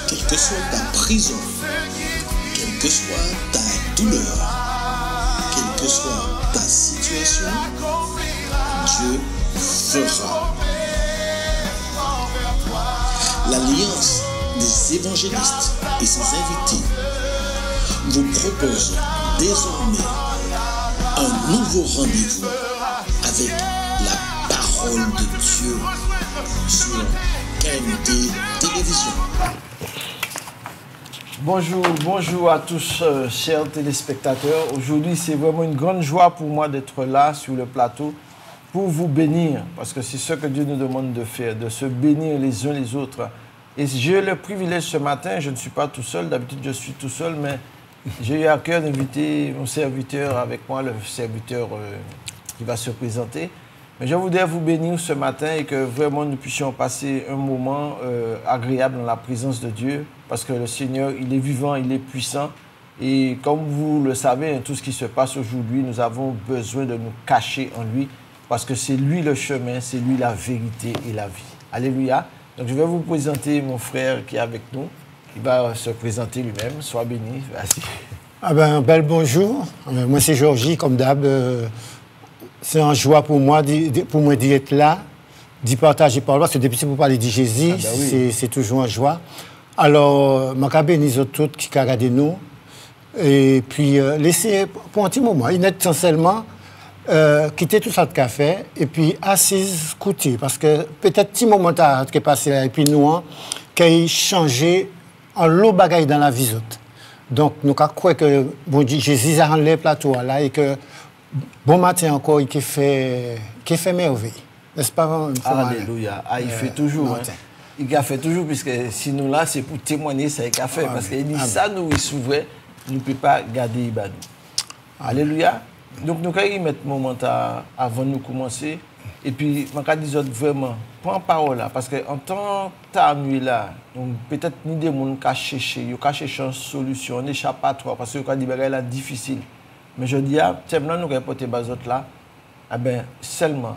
Quelle que soit ta prison, quelle que soit ta douleur, quelle que soit ta situation, Dieu fera. L'Alliance des évangélistes et ses invités vous propose désormais un nouveau rendez-vous avec la parole de Dieu sur KMT Télévision. Bonjour à tous, chers téléspectateurs. Aujourd'hui, c'est vraiment une grande joie pour moi d'être là sur le plateau pour vous bénir, parce que c'est ce que Dieu nous demande de faire, de se bénir les uns les autres. Et j'ai le privilège ce matin, je ne suis pas tout seul, d'habitude je suis tout seul, mais j'ai eu à cœur d'inviter mon serviteur avec moi, le serviteur qui va se présenter. Mais je voudrais vous bénir ce matin et que vraiment nous puissions passer un moment agréable dans la présence de Dieu, parce que le Seigneur, il est vivant, il est puissant. Et comme vous le savez, tout ce qui se passe aujourd'hui, nous avons besoin de nous cacher en lui, parce que c'est lui le chemin, c'est lui la vérité et la vie. Alléluia. Donc je vais vous présenter mon frère qui est avec nous. Il va se présenter lui-même. Sois béni. Vas-y. Ah ben, bel bonjour. Moi, c'est Georgie, comme d'hab. C'est une joie pour moi d'être là, d'y partager par là. Parce que depuis que vous parlez de Jésus, oui. C'est toujours une joie. Alors, je vais bénir tous qui regardent nous. Et puis, laissez pour un petit moment, essentiellement, quitter tout ça de café et puis assise, écouter. Parce que peut-être petit moment qui est passé là, et puis nous, qui a changé en l'eau bagaille dans la vie. Donc, nous croyons que bon, Jésus a enlevé le plateau là et que bon matin encore, il fait merveille. N'est-ce pas? Alléluia. Ah, il fait toujours. Hein. Il a fait toujours, puisque si nous là, c'est pour témoigner ça qu'il a fait. Parce qu'il dit ça, nous, il s'ouvre, nous ne pouvons pas garder Ibadou. Alléluia. Donc, nous allons mettre un moment avant de commencer. Et puis, je vais dire vraiment, prends parole là, parce qu'en tant que nuit là, peut-être ni des gens qui cherchent, ils cherchent une solution, un échappatoire, parce que quand ils disent que difficile. Mais je dis, maintenant, nous allons porter les autres là, eh bien, seulement,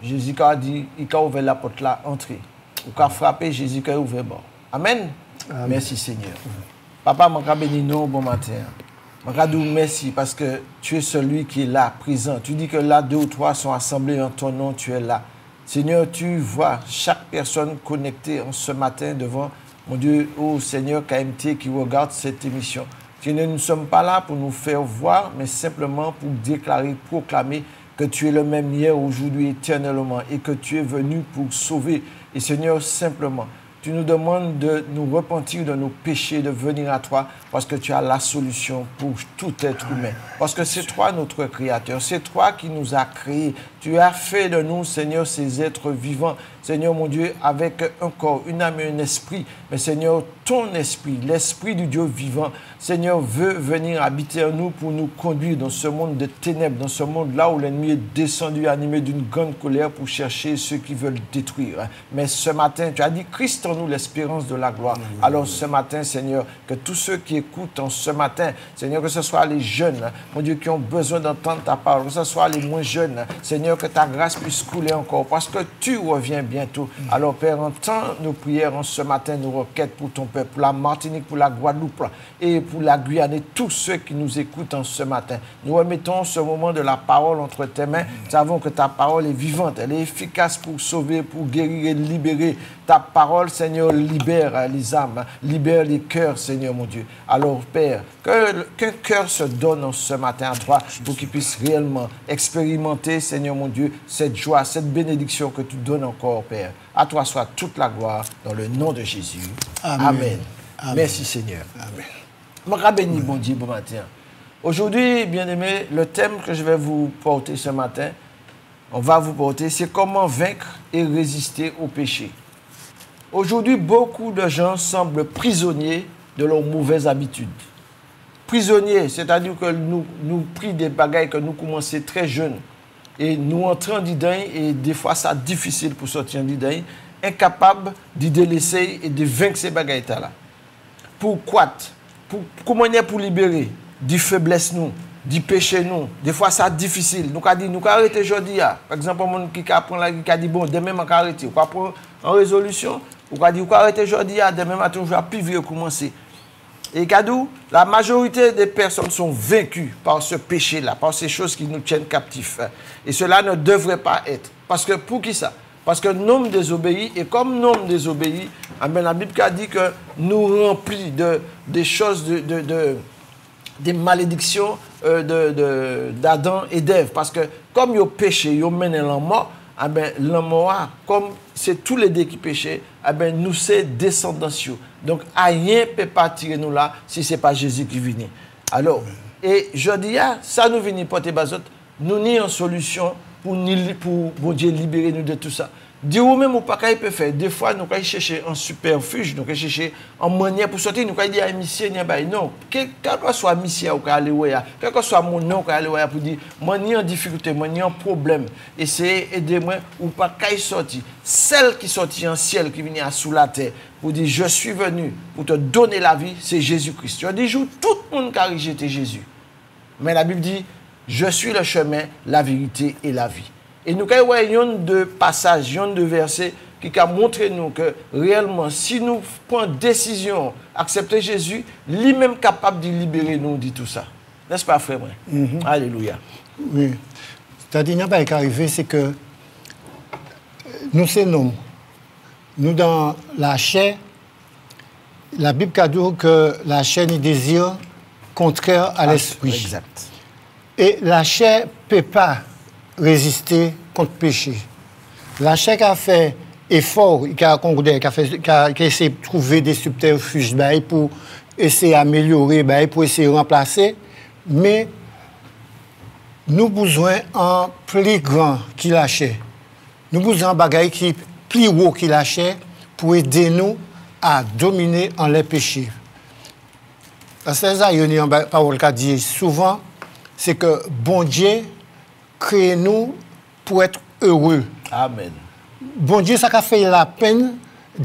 Jésus a dit, il a ouvert la porte là, entrer. Il a frappé, Jésus a ouvert bon. Amen. Amen. Merci Seigneur. Papa, je vais bénir nous bon matin. Je vais dire merci parce que tu es celui qui est là, présent. Tu dis que là, 2 ou 3 sont assemblés en ton nom, tu es là. Seigneur, tu vois chaque personne connectée en ce matin devant, mon Dieu, oh Seigneur KMT qui regarde cette émission. Nous ne sommes pas là pour nous faire voir, mais simplement pour déclarer, proclamer que tu es le même hier, aujourd'hui, éternellement, et que tu es venu pour sauver. Et Seigneur, simplement, tu nous demandes de nous repentir de nos péchés, de venir à toi, parce que tu as la solution pour tout être humain. Parce que c'est toi notre Créateur, c'est toi qui nous as créés. Tu as fait de nous, Seigneur, ces êtres vivants. Seigneur, mon Dieu, avec un corps, une âme et un esprit. Mais Seigneur, ton esprit, l'esprit du Dieu vivant, Seigneur, veut venir habiter en nous pour nous conduire dans ce monde de ténèbres, dans ce monde-là où l'ennemi est descendu, animé d'une grande colère pour chercher ceux qui veulent détruire. Mais ce matin, tu as dit, Christ en nous, l'espérance de la gloire. Alors ce matin, Seigneur, que tous ceux qui écoutent en ce matin, Seigneur, que ce soit les jeunes, mon Dieu, qui ont besoin d'entendre ta parole, que ce soit les moins jeunes, Seigneur, que ta grâce puisse couler encore, parce que tu reviens bientôt. Alors, Père, entends nos prières en ce matin, nos requêtes pour ton peuple, pour la Martinique, pour la Guadeloupe et pour la Guyane et tous ceux qui nous écoutent en ce matin. Nous remettons ce moment de la parole entre tes mains. Nous savons que ta parole est vivante, elle est efficace pour sauver, pour guérir et libérer. Ta parole, Seigneur, libère les âmes, libère les cœurs, Seigneur mon Dieu. Alors, Père, qu'un cœur se donne en ce matin à toi pour qu'il puisse réellement expérimenter, Seigneur mon Dieu, cette joie, cette bénédiction que tu donnes encore, Père. À toi soit toute la gloire dans le nom de Jésus. Amen. Amen. Amen. Merci, Seigneur. Amen. Je bénis, bon Dieu, bon matin. Aujourd'hui, bien-aimés, le thème que je vais vous porter ce matin, on va vous porter, c'est comment vaincre et résister au péché. Aujourd'hui, beaucoup de gens semblent prisonniers de leurs mauvaises habitudes. Prisonniers, c'est-à-dire que nous pris des bagailles que nous commençons très jeunes et nous entrons dedans et des fois c'est difficile pour sortir dedans, incapables de délaisser et de vaincre ces bagailles-là. Pourquoi? Comment pour libérer des faiblesses nous, du péché nous. Des fois c'est difficile. Nous avons dit, nous arrêter aujourd'hui. Par exemple, un monde qui a dit, bon, demain, on va arrêter. On va prendre en résolution. Ou ka dit, ou ka arrêter aujourd'hui, demain matin, on va plus vieux commencer. Et Kadou, la majorité des personnes sont vaincues par ce péché-là, par ces choses qui nous tiennent captifs. Et cela ne devrait pas être. Parce que pour qui ça? Parce que l'homme désobéit, et comme l'homme désobéit, la Bible a dit que nous remplit des choses, des malédictions d'Adam et d'Ève. Parce que comme ils ont péché, ils ont mené la mort, l'homme, comme c'est tous les deux qui péchaient, nous c'est descendants. Donc rien ne peut pas tirer nous là si ce n'est pas Jésus qui vient. Alors, et je dis, ça nous vient porter bazot, nous n'y en solution pour bon Dieu libérer nous de tout ça. Dis-vous même ou pas qu'il peut faire. Des fois, nous allons chercher un superfuge, nous allons chercher en manière pour sortir, nous allons dire à monsieur, non, quel que soit monsieur ou aller quel que soit mon nom ou aller pour dire, moi ni en difficulté, moi ni en problème, essayez aider-moi ou pas qu'il sortir. Celle qui sortit en ciel, qui vient sous la terre, pour dire, je suis venu pour te donner la vie, c'est Jésus-Christ. Tu as dit, tout le monde a rejeté Jésus. Mais la Bible dit, je suis le chemin, la vérité et la vie. Et nous avons de passages, de versets qui ont montré nous que réellement, si nous prenons décision, accepter Jésus, lui-même capable de libérer nous de tout ça. N'est-ce pas, frère? Alléluia. Oui. C'est-à-dire, ce qui est arrivé, c'est que nous sommes nous. Nous, dans la chair, la Bible a dit que la chair est désir contraire à l'esprit. Exact. Et la chair ne peut pas résister contre le péché. La chair qui a fait effort, qui a essayé de trouver des subterfuges pour essayer d'améliorer, pour essayer de remplacer, mais nous avons besoin d'un plus grand qui la chair. Nous avons besoin d'un bagage qui est plus haut qui la chair pour aider nous à dominer en les péchés. Parce que ça, il y a une parole qui dit souvent, c'est que bon Dieu crée nous pour être heureux. Amen. Bon Dieu, ça a fait la peine de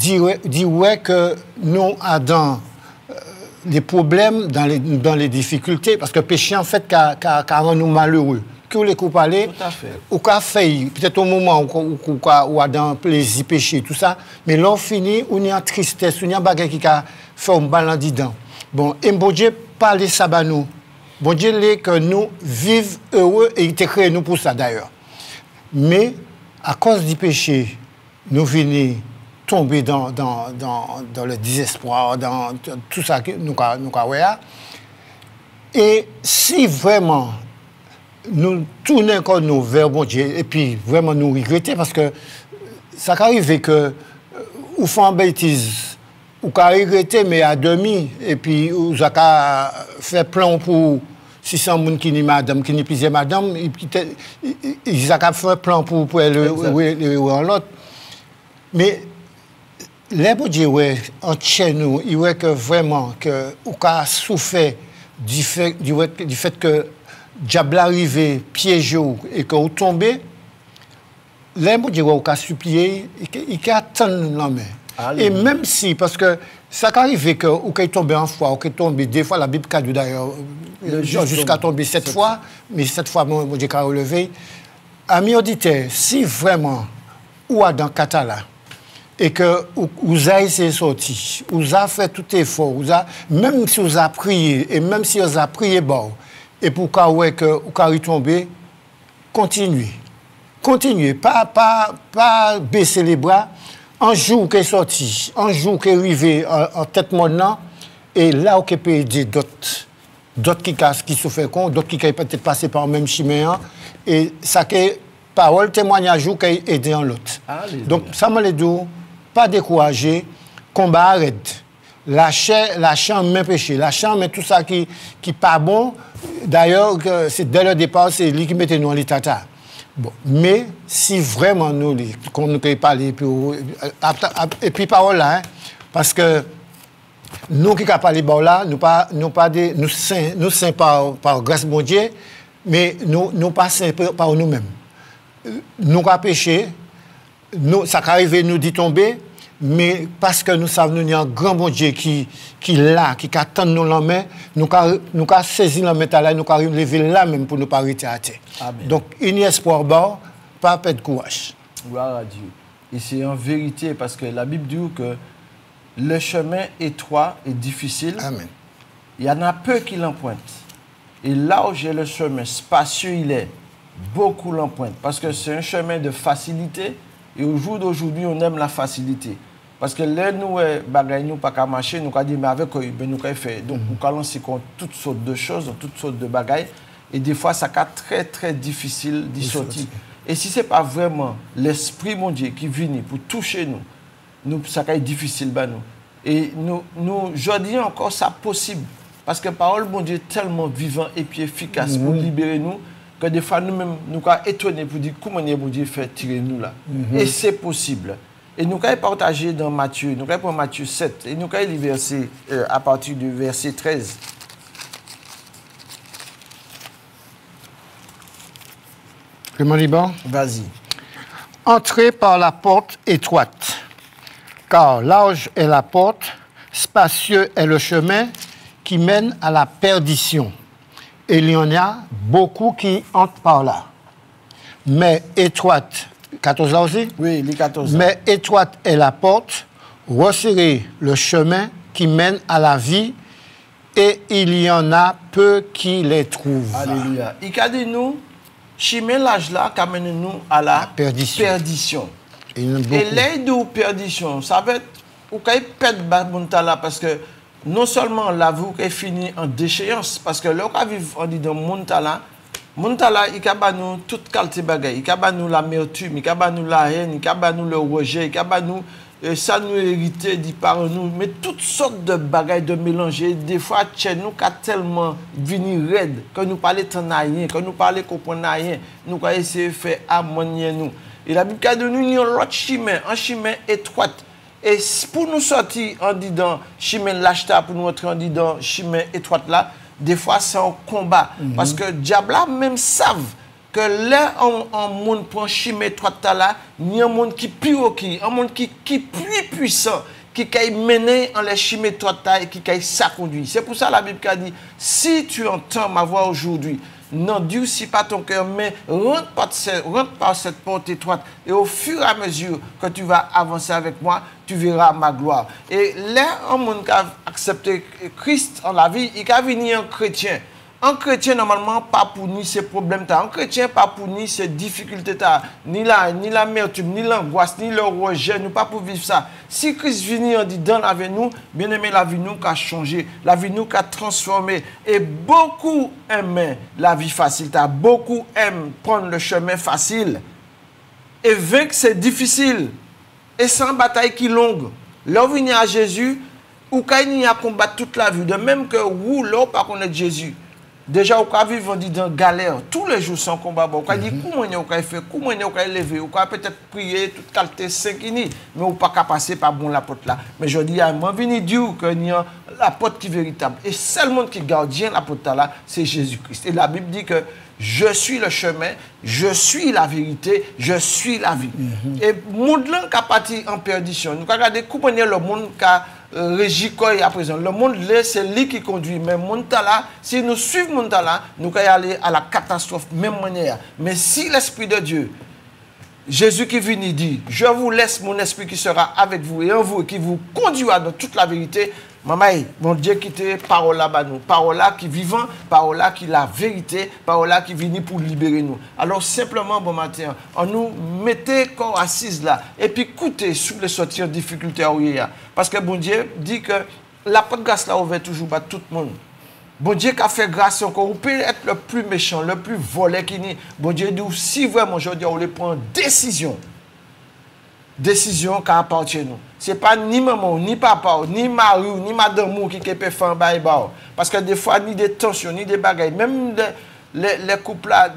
dire que nous avons des problèmes dans les difficultés, parce que le péché, en fait, rend nous malheureux. Que vous voulez parler, ou qu'a fait, peut-être au moment où a dans plaisir, péché, tout ça, mais là, on finit, on est en tristesse, on est en bagarre qui a fait un ballon dedans. Bon, et bon Dieu, parlez ça à nous. Bon Dieu, c'est que nous vivons heureux et il t'a créé nous pour ça d'ailleurs. Mais à cause du péché, nous venons tomber dans le désespoir, dans tout ça que nous avons. Et si vraiment nous tournons comme nous vers bon Dieu et puis vraiment nous regretter parce que ça arrive que nous faisons une bêtise, ou qu'à regretter mais à demi et puis nous avons fait plan pour 600 personnes qui ni madame, qui ni plusieurs madame, ils ont fait un plan pour aller en l'autre. Mais les bon Dieu, en chez nous, il voit que vraiment, que nous avons souffert du fait que diable arrivé, piégé et que vous tombez, les bon Dieu, vous avez supplié, il attend la main. Et même si, parce que ça arrive que vous êtes tombé en foi, vous êtes tombé, des fois la Bible a dit d'ailleurs, jusqu'à tomber 7 fois, mais 7 fois, mon Dieu a relevé. Amis auditeurs, si vraiment, ou à dans Katala, et que vous avez essayé de sortir, vous avez fait tout effort, même si vous avez prié, et même si vous avez prié bon, et pour que vous avez tombé, continuez. Continuez, pas baisser les bras. Un jour qui est sorti, un jour qui est arrivé en tête maintenant, et là où il peut aider d'autres qui souffrent, d'autres qui peuvent peut-être passer par le même chemin, et ça qui parole, témoignage, qui est aidé en l'autre. Donc, ça m'a dit, pas décourager, combat arrête. La chair même péché, la chair mais tout ça qui n'est pas bon. D'ailleurs, c'est dès le départ, c'est lui qui mettait nous en l'état. Bon, mais si vraiment nous, comme nous pouvons parler, et puis parole là, hein, parce que nous qui avons parlé là, nous saints par grâce de mon Dieu, mais nous pas saints par nous-mêmes. Nous avons péché, ça arrive nous d'y tomber, mais parce que nous savons qu'il y a un grand bon Dieu qui est là, qui attend nous la main, nous avons saisi la main là, nous avons levé là même pour ne pas arrêter à terre. Donc, il y a espoir, pas de courage. Gloire à Dieu. Et c'est en vérité parce que la Bible dit que le chemin étroit et difficile, Amen. Il y en a peu qui l'empruntent. Et là où j'ai le chemin spacieux, il est, beaucoup l'empruntent. Parce que c'est un chemin de facilité. Et au jour d'aujourd'hui, on aime la facilité. Parce que là, nous, bagaille, nous, pas qu'à marcher, nous, qu'à dire, mais avec eux, nous, qu'à faire. Donc, nous, qu'à lancer contre toutes sortes de choses, toutes sortes de bagailles. Et des fois, ça va très, très difficile d'y sortir. Et si ce n'est pas vraiment l'Esprit, mon Dieu, qui vient pour toucher nous, ça va être difficile, bah, nous. Et nous, je dis encore, ça possible. Parce que la parole, mon Dieu, est tellement vivant et puis efficace pour libérer nous, que des fois, nous-mêmes, nous sommes étonnés pour dire comment mon Dieu fait tirer nous là. Et c'est possible. Et nous allons partager dans Matthieu, nous allons prendre Matthieu 7, et nous allons lire verset, à partir du verset 13. Clément Liban. Vas-y. Entrez par la porte étroite, car large est la porte, spacieux est le chemin qui mène à la perdition. Et il y en a beaucoup qui entrent par là. Mais étroite, 14 là aussi? Oui, les 14. Mais étroite est la porte, resserré le chemin qui mène à la vie, et il y en a peu qui les trouvent. Alléluia. Il a dit nous, chemin l'âge là, qui amène nous à la perdition. Et l'aide de perdition, ça va être, ou quand il perd là, parce que non seulement la vie est finie en déchéance, parce que là, on vit on dit dans Montala, il a nous toute qualité bagaille, il a nous l'amertume, il a nous la haine, il a nous le rejet, il a nous ça nous hérité dit par nous, mais toutes sortes de bagailles de mélanger. Des fois, chez nous, qui a tellement venu raide, que nous parlons de rien, que nous parlons de rien, nous avons essayé de faire harmonier nous. Et la Bible a donné nous un chemin, étroit. Et pour nous sortir en disant chemin l'acheta, pour nous entrer en disant chemin étroit là, des fois c'est un combat. Parce que diable même savent que là, un monde prend chemin étroit là, il y a un monde qui pire qui, un monde qui plus puissant, qui a mené en les chemin étroit et qui a ça conduit. C'est pour ça la Bible a dit, si tu entends ma voix aujourd'hui, n'endurcis pas ton cœur, mais rentre par cette porte étroite. Et au fur et à mesure que tu vas avancer avec moi, tu verras ma gloire. Et là, un monde qui a accepté Christ en la vie, il a venu un chrétien. Un chrétien, normalement, pas pour ni ses problèmes, un chrétien, pas pour ni ses difficultés, ni l'amertume, ni l'angoisse, ni le rejet, nous pas pour vivre ça. Si Christ vient en dit dans la vie nous, bien aimé, la vie nous qui a changé, la vie nous qui a transformé. Et beaucoup aiment la vie facile, beaucoup aiment prendre le chemin facile. Et vaincre, c'est difficile. Et sans bataille qui est longue. Là, vous venez à Jésus, ou quand il y a combattre toute la vie, de même que vous, là, par contre, Jésus. Déjà, au cas vivre dans galère, tous les jours sans combat, on peut dire comment on peut faire, comment on peut lever, on peut peut-être prier toute qualité 5 mais on pas qu'à passer par bon la porte là. Mais je dis à moi, venez dire que la porte qui est véritable. Et seul monde qui garde bien la porte là, c'est Jésus-Christ. Et la Bible dit que je suis le chemin, je suis la vérité, je suis la vie. Et le monde là qui a parti en perdition, nous regardons comment le monde qui a régi à présent. Le monde là, c'est lui qui conduit. Mais le monde là, si nous suivons le monde là, nous allons aller à la catastrophe, même manière. Mais si l'Esprit de Dieu, Jésus qui vient dit, je vous laisse mon esprit qui sera avec vous et en vous, qui vous conduira dans toute la vérité. Maman, mon Dieu qui était parole là, parole là qui est vivant, parole là qui est la vérité, parole là qui vient pour libérer nous. Alors simplement, bon matin, on nous mettait corps assise là, et puis écoutez sous les sorties en difficulté à ouïe. Parce que bon Dieu dit que la porte de grâce là ouvert toujours par tout le monde. Bon Dieu qui a fait grâce encore, vous pouvez être le plus méchant, le plus volé qui n'est. Bon Dieu dit, si vraiment aujourd'hui on les prend décision qui appartient à nous. Ce n'est pas ni maman, ni papa, ni mari, ni madame qui peut faire un bail. Parce que des fois, ni des tensions, ni des bagailles, même les couples là,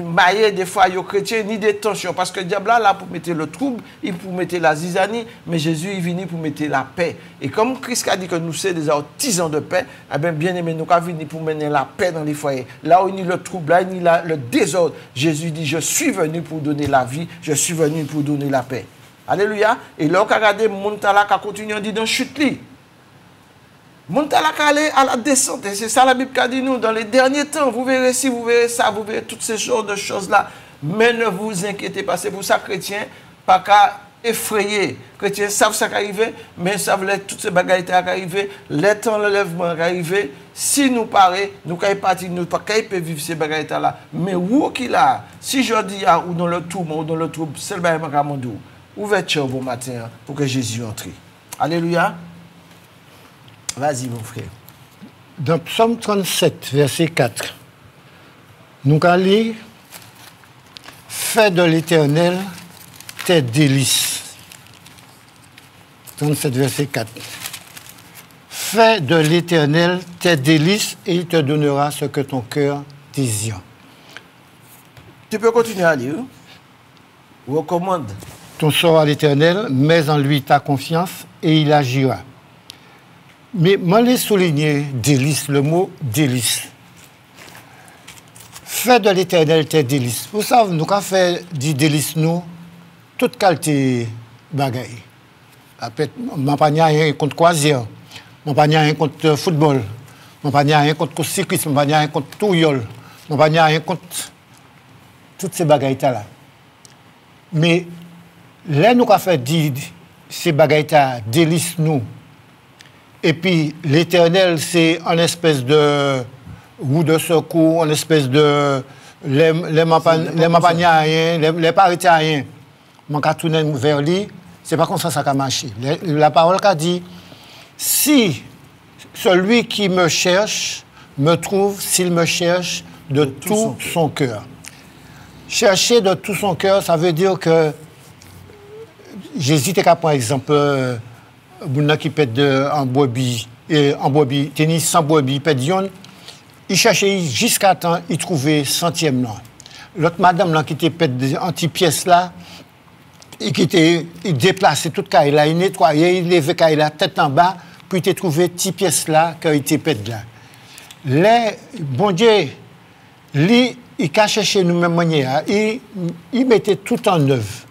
mariés, des fois, ils chrétiens, ni des tensions. Parce que le diable là, pour mettre le trouble, il pour mettre la zizanie, mais Jésus, il vient pour mettre la paix. Et comme Christ a dit que nous sommes des artisans de paix, eh bien aimé, nous avons venu pour mener la paix dans les foyers. Là où il y a le trouble, là où il y a le désordre, Jésus dit, je suis venu pour donner la vie, je suis venu pour donner la paix. Alléluia. Et là, on a regardé Montala qui a continué à dire dans chute. Montala qui allait à la descente. Et c'est ça la Bible qui a dit nous. Dans les derniers temps, vous verrez ci, vous verrez ça, vous verrez toutes ces sortes de choses-là. Mais ne vous inquiétez pas. C'est pour ça, chrétien, pas qu'à effrayés. Les chrétiens savent ça qui arrive, mais ils savent toutes ces bagailles qui arrivent, les temps l'enlèvement qui arrive. Si nous parlons, nous pouvons partir, nous pouvons vivre ces bagailles là. Mais où qu'il a, si je dis ou dans le tourment, ou dans le trouble, c'est le bagaille qui ouverture bon matin pour que Jésus entre. Alléluia. Vas-y, mon frère. Dans Psaume 37, verset 4, nous allons lire « Fais de l'Éternel tes délices ». 37, verset 4. « Fais de l'Éternel tes délices et il te donnera ce que ton cœur désire. » Tu peux continuer à lire. Recommande. Ton sort à l'Éternel, mets en lui ta confiance et il agira. Mais moi, je souligner délice, le mot délice. Fais de l'Éternel tes délices. Vous savez, nous avons fait des délices, nous, toute qualité bagaille. Je n'ai pas rien contre croisière, je n'ai pas rien contre football, je n'ai pas rien contre cyclisme, je n'ai pas rien contre touillol, je n'ai pas rien contre toutes ces bagailles-là. Mais là, nous avons fait ces bagailles-là, délices, nous. Et puis, l'Éternel, c'est une espèce de roue de secours, une espèce de... Les mapagnariens, les paritariens. Je vais tourner vers lui, c'est pas comme ça que ça a marché. La parole a dit, si celui qui me cherche me trouve, s'il me cherche de tout son cœur. Chercher de tout son cœur, ça veut dire que j'hésite à prendre exemple, Bouna qui pète en brebis, tennis sans brebis, pète dion, il cherchait jusqu'à temps, il trouvait centième là. L'autre madame là qui était pète anti-pièce là, et qui était déplacé toute caille là, il nettoyait, il levait caille là, tête en bas, puis il trouvé petite pièce là, quand il était pète là. Les, bon Dieu, lui, il cachait chez nous même manière, il mettait tout en œuvre.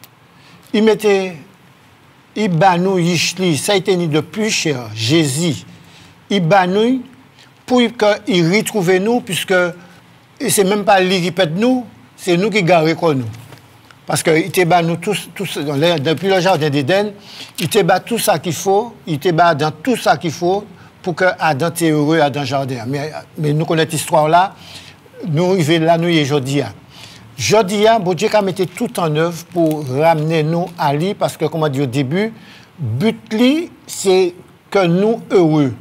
Il mettait, il banouille, ça a été ni de plus cher, Jésus. Il banouille pour qu'il retrouve nous, puisque c'est même pas lui qui pète nous, c'est nous qui garons nous. Parce qu'il était bannou tous, depuis le jardin d'Éden, il était bat tout ça qu'il faut, il était bat dans tout ça qu'il faut pour que Adam soit heureux dans le jardin. Mais nous connaissons cette histoire-là, nous arrivons là, nous, aujourd'hui. Aujourd'hui, bon Dieu a mis tout en œuvre pour ramener nous à lui, parce que, comme on dit au début, but lui, c'est que nous heureux.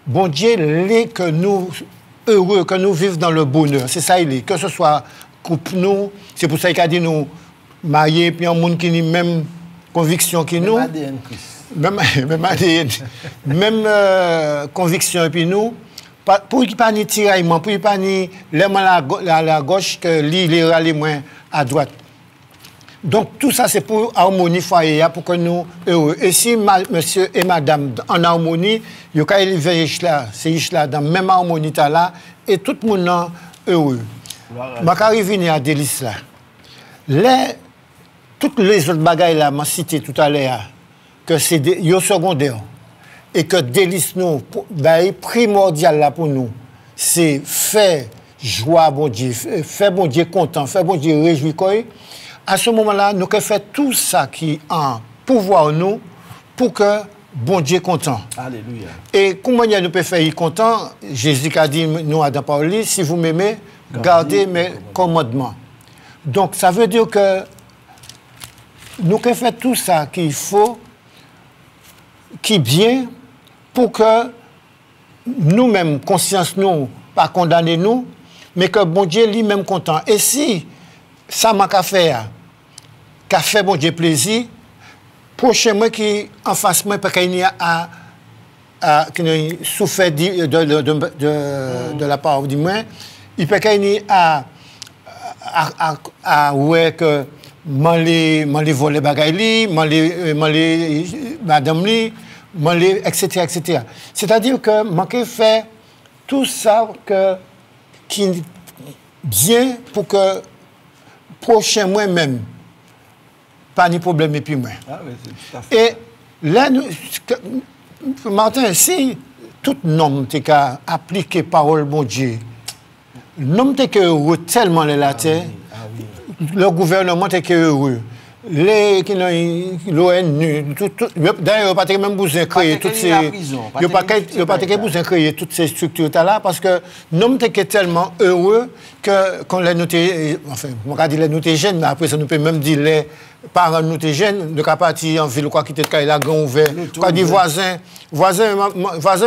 Bon Dieu, l'est que nous heureux, que nous vivons dans le bonheur. C'est ça, il est. Que ce soit couple nous, c'est pour ça qu'il a dit nous mariés, puis un monde qui a même conviction que nous. Même ADN. Même conviction, et puis nous. Pour qu'il n'y ait pas de tiraillement, pour qu'il n'y ait pas de la gauche, que l'île est moins à droite. Donc tout ça, c'est pour harmonie foyer, pour que nous heureux. Et si monsieur et madame en harmonie, il y a élevé Ishla, c'est Ishla dans la même harmonie là, et tout le monde est heureux. Je vais arriver à délice là. Toutes les autres bagailles là, je cité tout à l'heure, que c'est secondaire. Et que délice nous, primordial là pour nous, c'est faire joie bon Dieu, faire bon Dieu content, faire bon Dieu réjouir. À ce moment-là, nous devons faire tout ça qui est en pouvoir nous pour que bon Dieu content. Alléluia. Et comment nous pouvons faire content? Jésus a dit nous à la parole, si vous m'aimez, gardez mes commandements. Donc ça veut dire que nous devons faire tout ça qu'il faut, qui est bien, pour que nous-mêmes, conscience nous, pas condamner nous, mais que bon Dieu lui-même content. Et si ça m'a qu'à faire, qu'a fait bon Dieu plaisir, prochainement qui en face moi, parce qu'il y a souffert de la part du moins, il peut qu'il y a ouais que m'en voler bagaille m'en madame li etc., etc. C'est-à-dire que manquer faire tout ça qui est bien pour que prochain moi-même, pas de problème et puis moi. Ah oui, c'est tout à fait. Et là, Martin, si tout homme t'es qu'à appliquer parole bon Dieu, l'homme t'es que heureux tellement la terre, le gouvernement t'es que heureux. les qui l'ONU, d'ailleurs, pas même besoin créer toutes ces, il pas besoin créer toutes ces structures là parce que nous sommes tellement heureux que quand les notés, enfin, on va dire les notés jeunes, mais après ça nous peut même dire les parents notés jeunes, de cas partir en ville, quoi quitter de Kaila grand ouvert, quoi dire voisin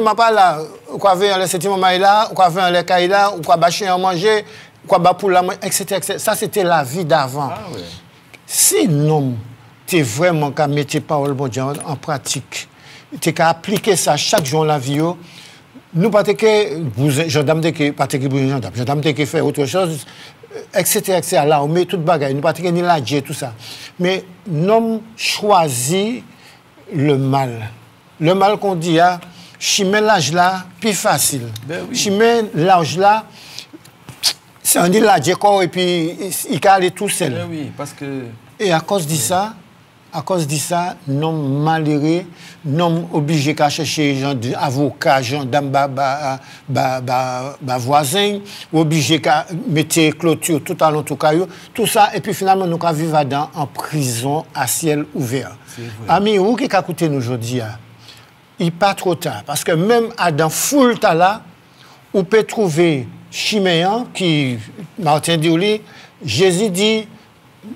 m'a pas là, quoi venir les septième maille là, quoi venir les Kaila, ou quoi bâcher à manger, quoi bas pour la etc. Ça c'était la vie d'avant. Ah, ouais. Si non, tu es vraiment qu'à mettre parole bon Dieu en pratique, tu as appliquer ça chaque jour dans la vie, nous pas que gendarme que pas que gendarme que faire autre chose, etc. Là, on met toute bagaille, nous pas que ni la tout ça. Mais nous choisit le mal. Le mal qu'on dit, chimer l'âge là, plus facile. Ben oui. Chimer l'âge là, c'est un dit là, et puis il peut aller tout seul. Oui, parce que... Et à cause de ça, nous malheureux, nous obligés à chercher des avocats, gendarmes, voisins, obligés à mettre clôture tout à l'entour tout ça, et puis finalement nous allons vivre en prison à ciel ouvert. Ami, où qui a coûté nous aujourd'hui? Il n'est pas trop tard, parce que même dans foule là, on peut trouver Chiméen qui, Martin dit, Jésus dit,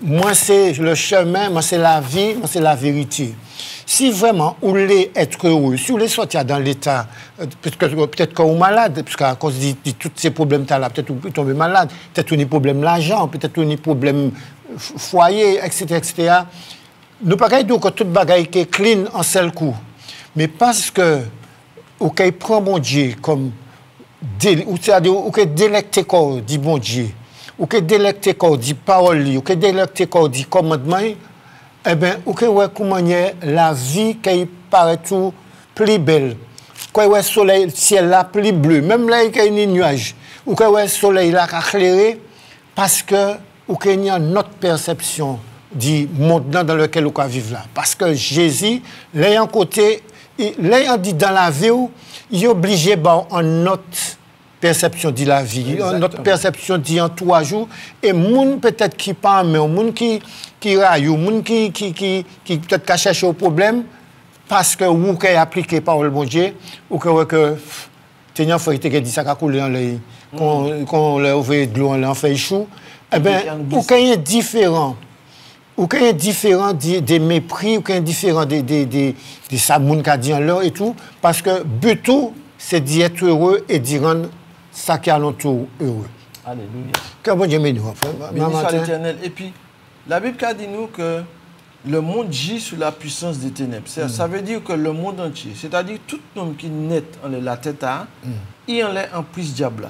moi c'est le chemin, moi c'est la vie, moi c'est la vérité. Si vraiment vous voulez être heureux, si vous voulez sortir dans l'état, peut-être que vous êtes malade, parce qu'à cause de tous ces problèmes-là, peut-être que vous pouvez tomber malade, peut-être que vous avez des problèmes d'argent, peut-être que vous avez des problèmes foyer, etc. Nous ne pouvons pas dire que toute bagaille est clean en seul coup. Mais parce que vous prenez mon Dieu comme ou que délecter corps dit bon Dieu, ou que délecter corps dit parole, ou que délecter corps dit commandement, eh bien, ou que ouais comment la vie qui paraît tout plus belle, quoi ouais soleil ciel là plus bleu, même là il y a des nuages, ou que ouais soleil là éclairé parce que ou que y a notre perception du monde dans lequel on vivre là, parce que Jésus l'ayant côté, l'ayant dit dans la vie, il est obligé en notre perception de la vie, notre perception dit en 3 jours, et moun peut-être qui pas mais moun qui raille, moun qui peut-être qui cherche au problème parce que vous qui appliqué par le bon Dieu ou que tenant faut que dit ça qu'a coulé en l'air qu'on leur ouvre de l'eau en fait chou, eh ben ou qu'il est différent. Ou qu'il est différent des mépris, ou qu'il est différent de ça moun qu'a dit en l'air et tout parce que but tout c'est d'être heureux et d'y rendre ça qui est alentour heureux. Alléluia. Que bon Dieu bénisse. Béni soit l'Éternel. Et puis, la Bible a dit nous que le monde gît sous la puissance des ténèbres. Ça veut dire que le monde entier, c'est-à-dire tout homme qui naît en la tête, il en est en prise diable.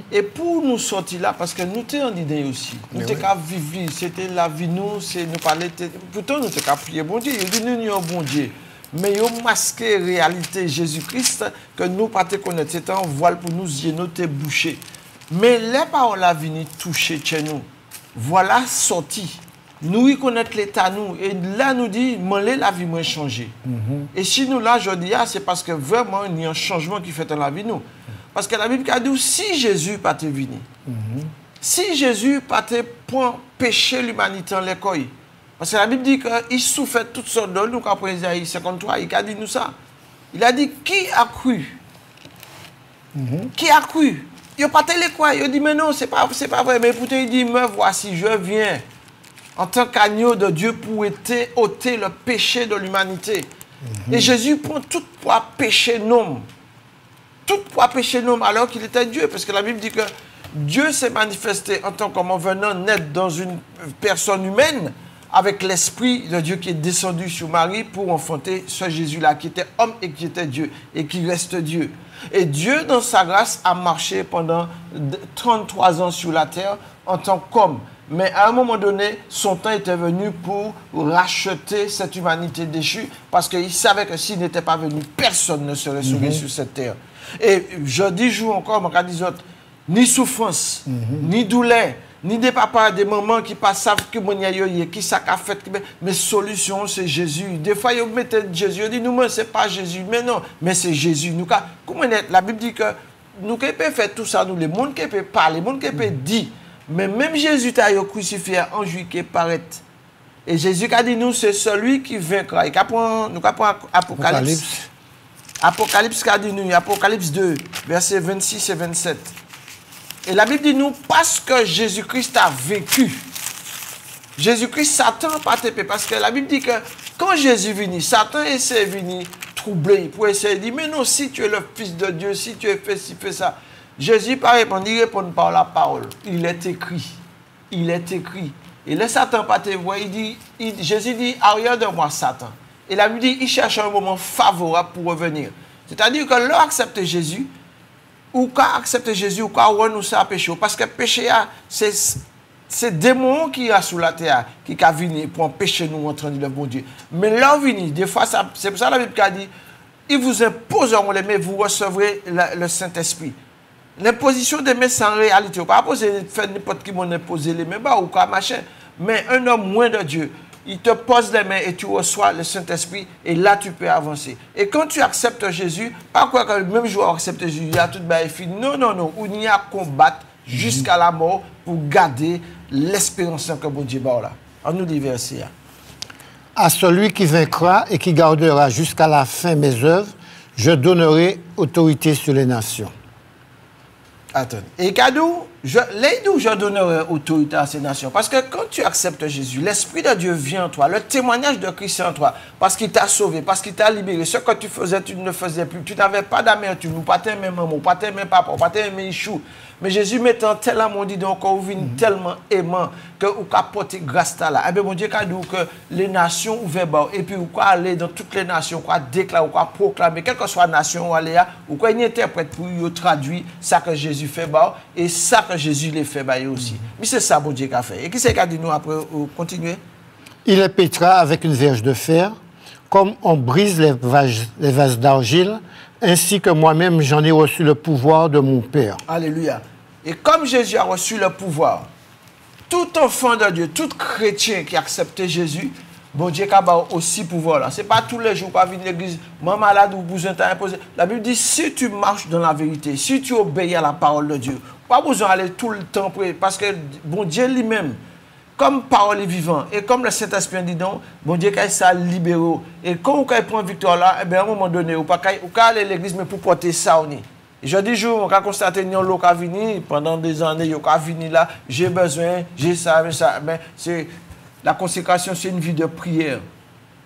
Et pour nous sortir là, parce que nous sommes en idée aussi, nous sommes qu'à vivre, c'était la vie, nous parler, pourtant nous sommes qu'à prier bon Dieu, il dit nous sommes bon Dieu. Mais ils ont masqué la réalité Jésus-Christ que nous ne pas connaître. C'est un voile pour nous, yeux nous bouchés. Mais les paroles à venir toucher chez nous, voilà sorti. Nous y connaître l'état nous. Et là nous dit, la vie m'a changé. Et si nous là, je dis, c'est parce que vraiment il y a un changement qui fait dans la vie nous. Parce que la Bible a dit, si Jésus pas te venu, si Jésus pas te point péché l'humanité en l'école, parce que la Bible dit qu'il souffrait toutes sortes de nous, après Isaïe 53, il a dit nous ça. Il a dit, qui a cru? Qui a cru? Il n'a pas télé quoi. Il a dit, mais non, c'est pas vrai. Mais pourtant, il dit, me voici, je viens en tant qu'agneau de Dieu pour ôter le péché de l'humanité. Et Jésus prend tout poids péché l'homme. Tout poids péché l'homme alors qu'il était Dieu. Parce que la Bible dit que Dieu s'est manifesté en tant qu'homme, en venant naître dans une personne humaine, avec l'Esprit de Dieu qui est descendu sur Marie pour enfanter ce Jésus-là, qui était homme et qui était Dieu, et qui reste Dieu. Et Dieu, dans sa grâce, a marché pendant 33 ans sur la terre en tant qu'homme. Mais à un moment donné, son temps était venu pour racheter cette humanité déchue, parce qu'il savait que s'il n'était pas venu, personne ne serait sauvé sur cette terre. Et je dis jour encore, mon cas des autres, ni souffrance, ni douleur, ni des papas, des mamans qui pas savent que mon qui ça a fait, mais solution c'est Jésus. Des fois ils mettent Jésus, ils disent nous c'est pas Jésus, mais non, mais c'est Jésus. Nous comment la Bible dit que nous qui peut faire tout ça, nous les monde qui peut parler, les monde qui peut dire, mais même Jésus t'a crucifié en juillet qui paraît. Et Jésus a dit nous, c'est celui qui vaincra. Et nous avons Apocalypse. Apocalypse a dit nous, Apocalypse 2, versets 26 et 27. Et la Bible dit nous, parce que Jésus-Christ a vécu. Jésus-Christ, Satan n'a pas tapé. Parce que la Bible dit que quand Jésus venu, Satan essaie de venir troubler pour essayer de dire, mais non, si tu es le Fils de Dieu, si tu es fait ci, fais ça. Jésus pas répondre, il répond par la parole. Il est écrit. Il est écrit. Et le Satan pas te voir, Jésus dit, arrière de moi, Satan. Et la Bible dit, il cherche un moment favorable pour revenir. C'est-à-dire que l'on accepte Jésus, ou quand accepte Jésus, ou quand renonce à péché. Parce que péché, c'est démon qui est sous la terre, qui a venu pour empêcher nous d'entrer dans le bon Dieu. Mais l'on vient, des fois, c'est pour ça que la Bible a dit, ils vous imposeront les mains, vous recevrez le Saint-Esprit. L'imposition des mains sans réalité. Pas faire n'importe qui m'a imposé les mains, ou quoi, machin. Mais un homme moins de Dieu, il te pose les mains et tu reçois le Saint-Esprit et là tu peux avancer. Et quand tu acceptes Jésus, pas quoi que le même jour accepte Jésus, il y a tout est fini. Non, non, non. On y a à combattre jusqu'à la mort pour garder l'espérance que bon Dieu a là. On nous dit verset. À celui qui vaincra et qui gardera jusqu'à la fin mes œuvres, je donnerai autorité sur les nations. Attends. Et cadeau, je donnerai autorité à ces nations. Parce que quand tu acceptes Jésus, l'Esprit de Dieu vient en toi, le témoignage de Christ en toi, parce qu'il t'a sauvé, parce qu'il t'a libéré. Ce que tu faisais, tu ne le faisais plus. Tu n'avais pas d'amertume, ou pas t'aimer maman, pas t'aimer papa, pas t'aimer Ichou. Mais Jésus mettant tel amour, dit donc, on vient tellement aimant que vous porter grâce à là. Eh bien, mon Dieu, cadeau que les nations ouvrent, et puis vous aller dans toutes les nations, vous déclarer, vous proclamer, quelle que soit la nation où aller, vous interprète pour traduire ça que Jésus fait, et ça que Jésus les fait aussi. Mais c'est ça, mon Dieu, qu'a fait. Et qui c'est qu'a dit nous après, continuer? Il les pétra avec une verge de fer, comme on brise les vases d'argile, ainsi que moi-même j'en ai reçu le pouvoir de mon Père. Alléluia. Et comme Jésus a reçu le pouvoir, tout enfant de Dieu, tout chrétien qui a accepté Jésus, bon Dieu a aussi pouvoir là. Ce n'est pas tous les jours qu'on vient à l'église, moi malade ou besoin de imposer. La Bible dit, si tu marches dans la vérité, si tu obéis à la parole de Dieu, pas besoin d'aller tout le temps prier, parce que bon Dieu lui-même, comme parole est vivant, et comme le Saint-Esprit dit donc, bon Dieu quand ça libéré. Et quand vous prend victoire là, eh bien à un moment donné, vous pas aller à l'église, mais pour porter ça on est. Et je dis jour, on a constaté que l'eau qui venu pendant des années, il a venu là, j'ai besoin, j'ai ça, mais ça. Mais c'est la consécration, c'est une vie de prière.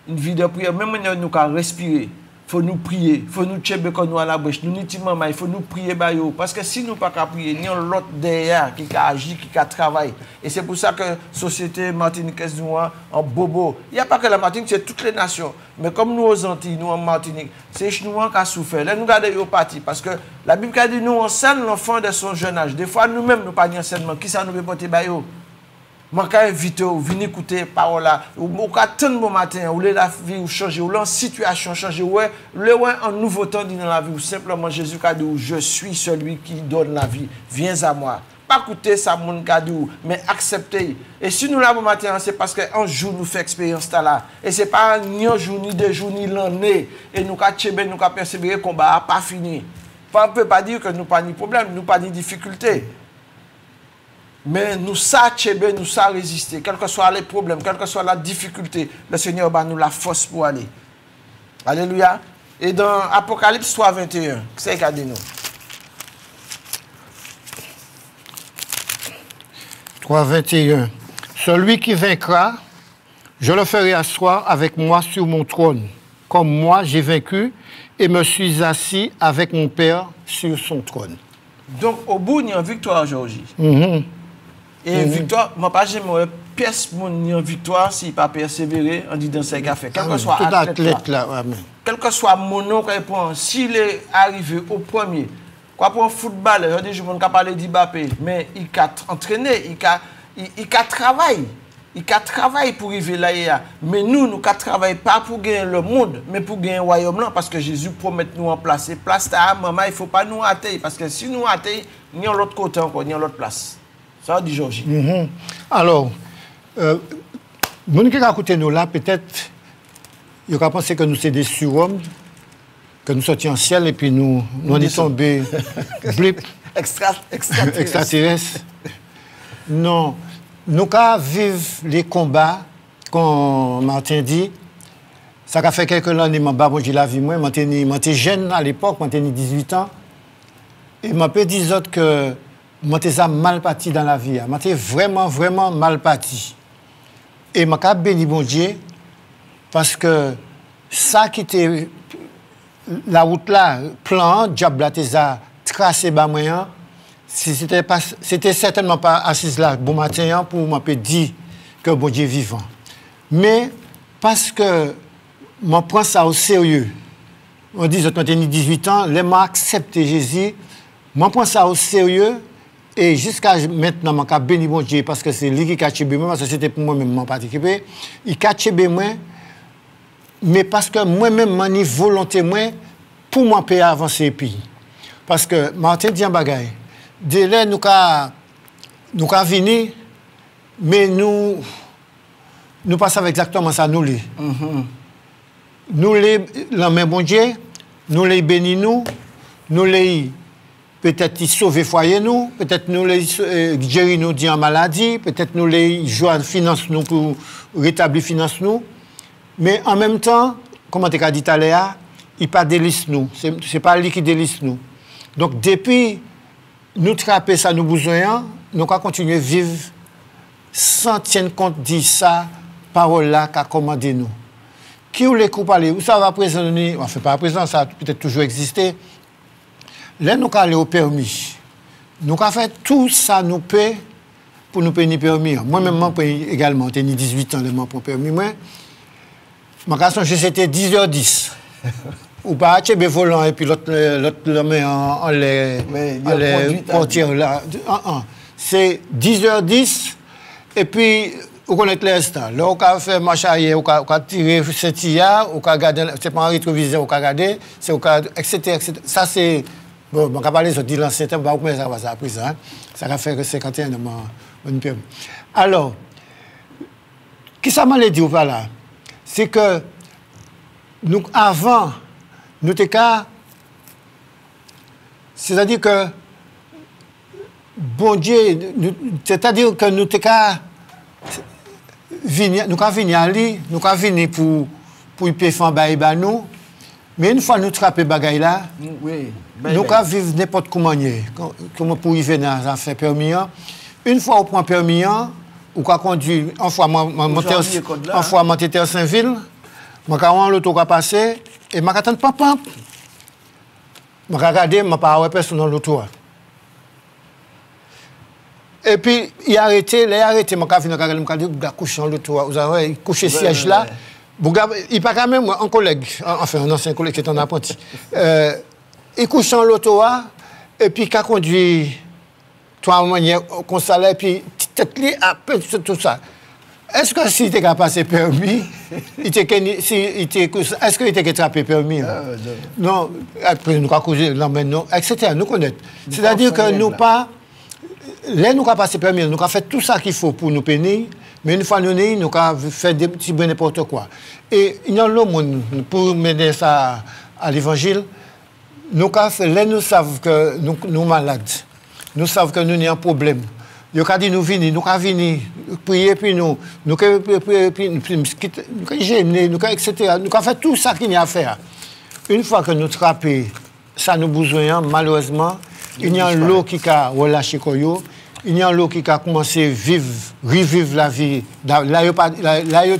Une vie de prière, même si nous avons respirer. Il faut nous prier, il faut nous tchéber quand nous à la brèche, nous maman, il faut nous prier parce que si nous pas qu'à prier, il y a l'autre derrière qui a agi, qui a travaillé. Et c'est pour ça que la société martiniquaise nous en bobo. Il n'y a pas que la Martinique, c'est toutes les nations. Mais comme nous aux Antilles, nous en Martinique, c'est nous qui avons souffert. Là, nous regardons au parti parce que la Bible a dit nous enseigne l'enfant de son jeune âge. Des fois, nous-mêmes, nous pas enseignement. Qui ça nous veut porter bayo? Moi, quand invite, vous venez écouter parole là, ou attendre bon matin, ou la vie ou changer, ou la situation changer, ou un nouveau temps dans la vie, ou simplement Jésus a dit, je suis celui qui donne la vie, viens à moi. Pas écouter ça, mon cadeau, mais accepter. Et si nous l'avons matin, c'est parce qu'un jour nous fait expérience là. Et ce n'est pas un jour, ni deux jours, ni l'année. Et nous avons persévérer, le combat n'a pas fini. On ne peut pas dire que nous n'avons pas de problème, nous n'avons pas de difficulté. Mais nous savons nous savons résister, quels que soient les problèmes, quelle que soit la difficulté, le Seigneur va nous la force pour aller. Alléluia. Et dans Apocalypse 3, 21, c'est qu'a dit nous? 3, 21. Celui qui vaincra, je le ferai asseoir avec moi sur mon trône, comme moi j'ai vaincu et me suis assis avec mon Père sur son trône. Donc, au bout, il y a une victoire aujourd'hui. Et victoire, moi, pas j'aimerais pièce mon victoire s'il pas persévérer en disant ça qu'a fait. Quel que soit athlète là, quel que soit mon nom qu'il prend, s'il est arrivé au premier, quoi pour un footballeur, je dis je ne peux parler d'Mbappé, mais il a entraîné, il a travaillé. Il a travaillé pour arriver là. Mais nous ne travaillons pas pour gagner le monde, mais pour gagner le royaume là, parce que Jésus promet nous en placer. Place à maman, il ne faut pas nous hâter, parce que si nous hâtons, il y a l'autre côté encore, il y a l'autre place. Ça dit Georgie. Alors, les gens qui écoutent nous là, peut-être, ils ont pensé que nous sommes des surhommes, que nous sortions en ciel et puis nous sommes tombés blip, extraterrestres. Non, nous vivons les combats qu'on Martin dit, ça a fait quelques années, je suis la vie, moi, j'étais jeune à l'époque, j'étais 18 ans, et je peux dire que j'étais mal parti dans la vie, j'étais vraiment, vraiment mal parti. Et je suis béni, bon Dieu, parce que ça qui était la route là, plan, diable là, t'es tracé bas moyen, c'était certainement pas assis là, bon matin, pour me dire que bon Dieu est vivant. Mais parce que je prends ça au sérieux, on dit que j'ai 18 ans, je m'ai accepté Jésus, je prends ça au sérieux, et jusqu'à maintenant, je suis béni bon Dieu, parce que c'est lui qui a caché moi, parce que c'était pour moi-même en particulier, il a caché moi, mais parce que moi-même, je suis volonté, pour moi, pour avancer puis. Parce que, Martin dit un bagage, dès là, nous avons venir, mais nous passons exactement ça, nous les. Nous les, la main bon Dieu, nous les bénissons, nous les, peut-être sauver foyer nous, peut-être nous les gérer nous en maladie, peut-être nous les jouer finance nous pour rétablir finance nous. Mais en même temps, comme tu as dit tout à l'heure, il pas délice nous. C'est pas lui qui délice nous. Donc depuis nous trapper ça nous besoin, nous allons continuer à vivre sans tenir compte de ça, parole là qu'a commandé nous. Qui ou les coups parler, où ça va présent, enfin pas à présent, ça a peut-être toujours existé. Là nous allons aller au permis. Nous allons faire tout ça nous paie pour nous payer permis. Moi-même, je paye également, j'ai 18 ans pour permis. Ma question, c'était 10h10. Ou pas, tu es volant et puis l'autre le met en les portières là. C'est 10h10 et puis vous connaissez l'instant. Là, on a fait marche arrière, on a tiré cette tia, on a gardé, c'est pas un rétroviseur, on a gardé, etc. Ça c'est, bon, on a parlé de l'ancien temps, on va ça va ça après ça. Ça a fait 51 de mon permis. Alors, qu'est-ce que ça m'a dit ou pas là? C'est que nous, avant, nous étions qu'à. C'est-à-dire que, bon Dieu, c'est-à-dire que nous étions qu'à venir, nous avons venir à lui, nous avons venir pour y faire un bail nous. Mais une fois nous traper bagaille là, nous avons vivre n'importe comment, comment pour y venir à faire permis. Une fois on prend permis, ou qu'on conduit, en fois monter à Saint-Ville, je vais l'auto qui passer et je vais attendre papa. Je vais regarder, je ne vais pas avoir personne dans l'auto. Et puis, il a arrêté, je vais coucher dans l'auto, vous avez couché siège là. Il n'y a pas quand même un collègue, enfin un ancien collègue qui est en apprenti. Il couche dans l'auto et puis il a conduit trois manières comme ça, et puis tout ça. Est-ce que si tu as passé permis, est-ce qu'il était attrapé permis? Non, après nous avons causé, etc. Nous connaissons. C'est-à-dire que nous pas, là nous avons passé permis, nous avons fait tout ça qu'il faut pour nous pénir, mais une fois nous avons fait des petits bons n'importe quoi. Et il y a l'homme pour mener ça à l'évangile, nous avons fait, là nous savons que nous sommes malades. Nous savons que nous avons un problème. Nous avons dit nous venir, prier, puis nous gêner, etc. Nous avons fait tout ça qu'il y a à faire. Une fois que nous trappons, ça nous besoin, malheureusement, il y a l'eau qui a relâché Koyo, il y a l'eau qui a commencé à revivre la vie. Là, il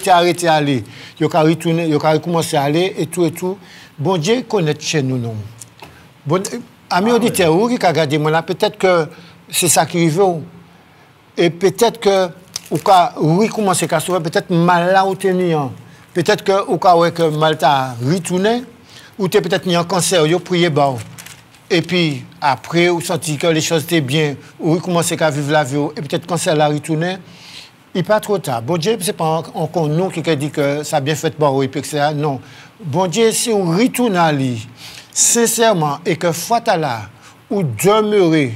a arrêté d'aller, il a retourné, il a recommencé à aller, et tout. Bon Dieu connaît chez nous, non. Bon, amis auditeurs, qui a regardé moi là, peut-être que c'est ça qui arrive. Et peut-être que ou recommencer à sauver, peut-être mal là ou tenir. Peut-être que mal t'a retourné, ou tu peut-être mis un cancer, tu prié bas. Et puis après, vous sentez que les choses étaient bien, ou recommencer à vivre la vie, et peut-être cancer l'a retourné. Il n'est pas trop tard. Bon Dieu, ce n'est pas encore nous qui dit que ça a bien fait par eux, etc. Non. Bon Dieu, si on retourne à lui, sincèrement, et que fois là, ou demeurer,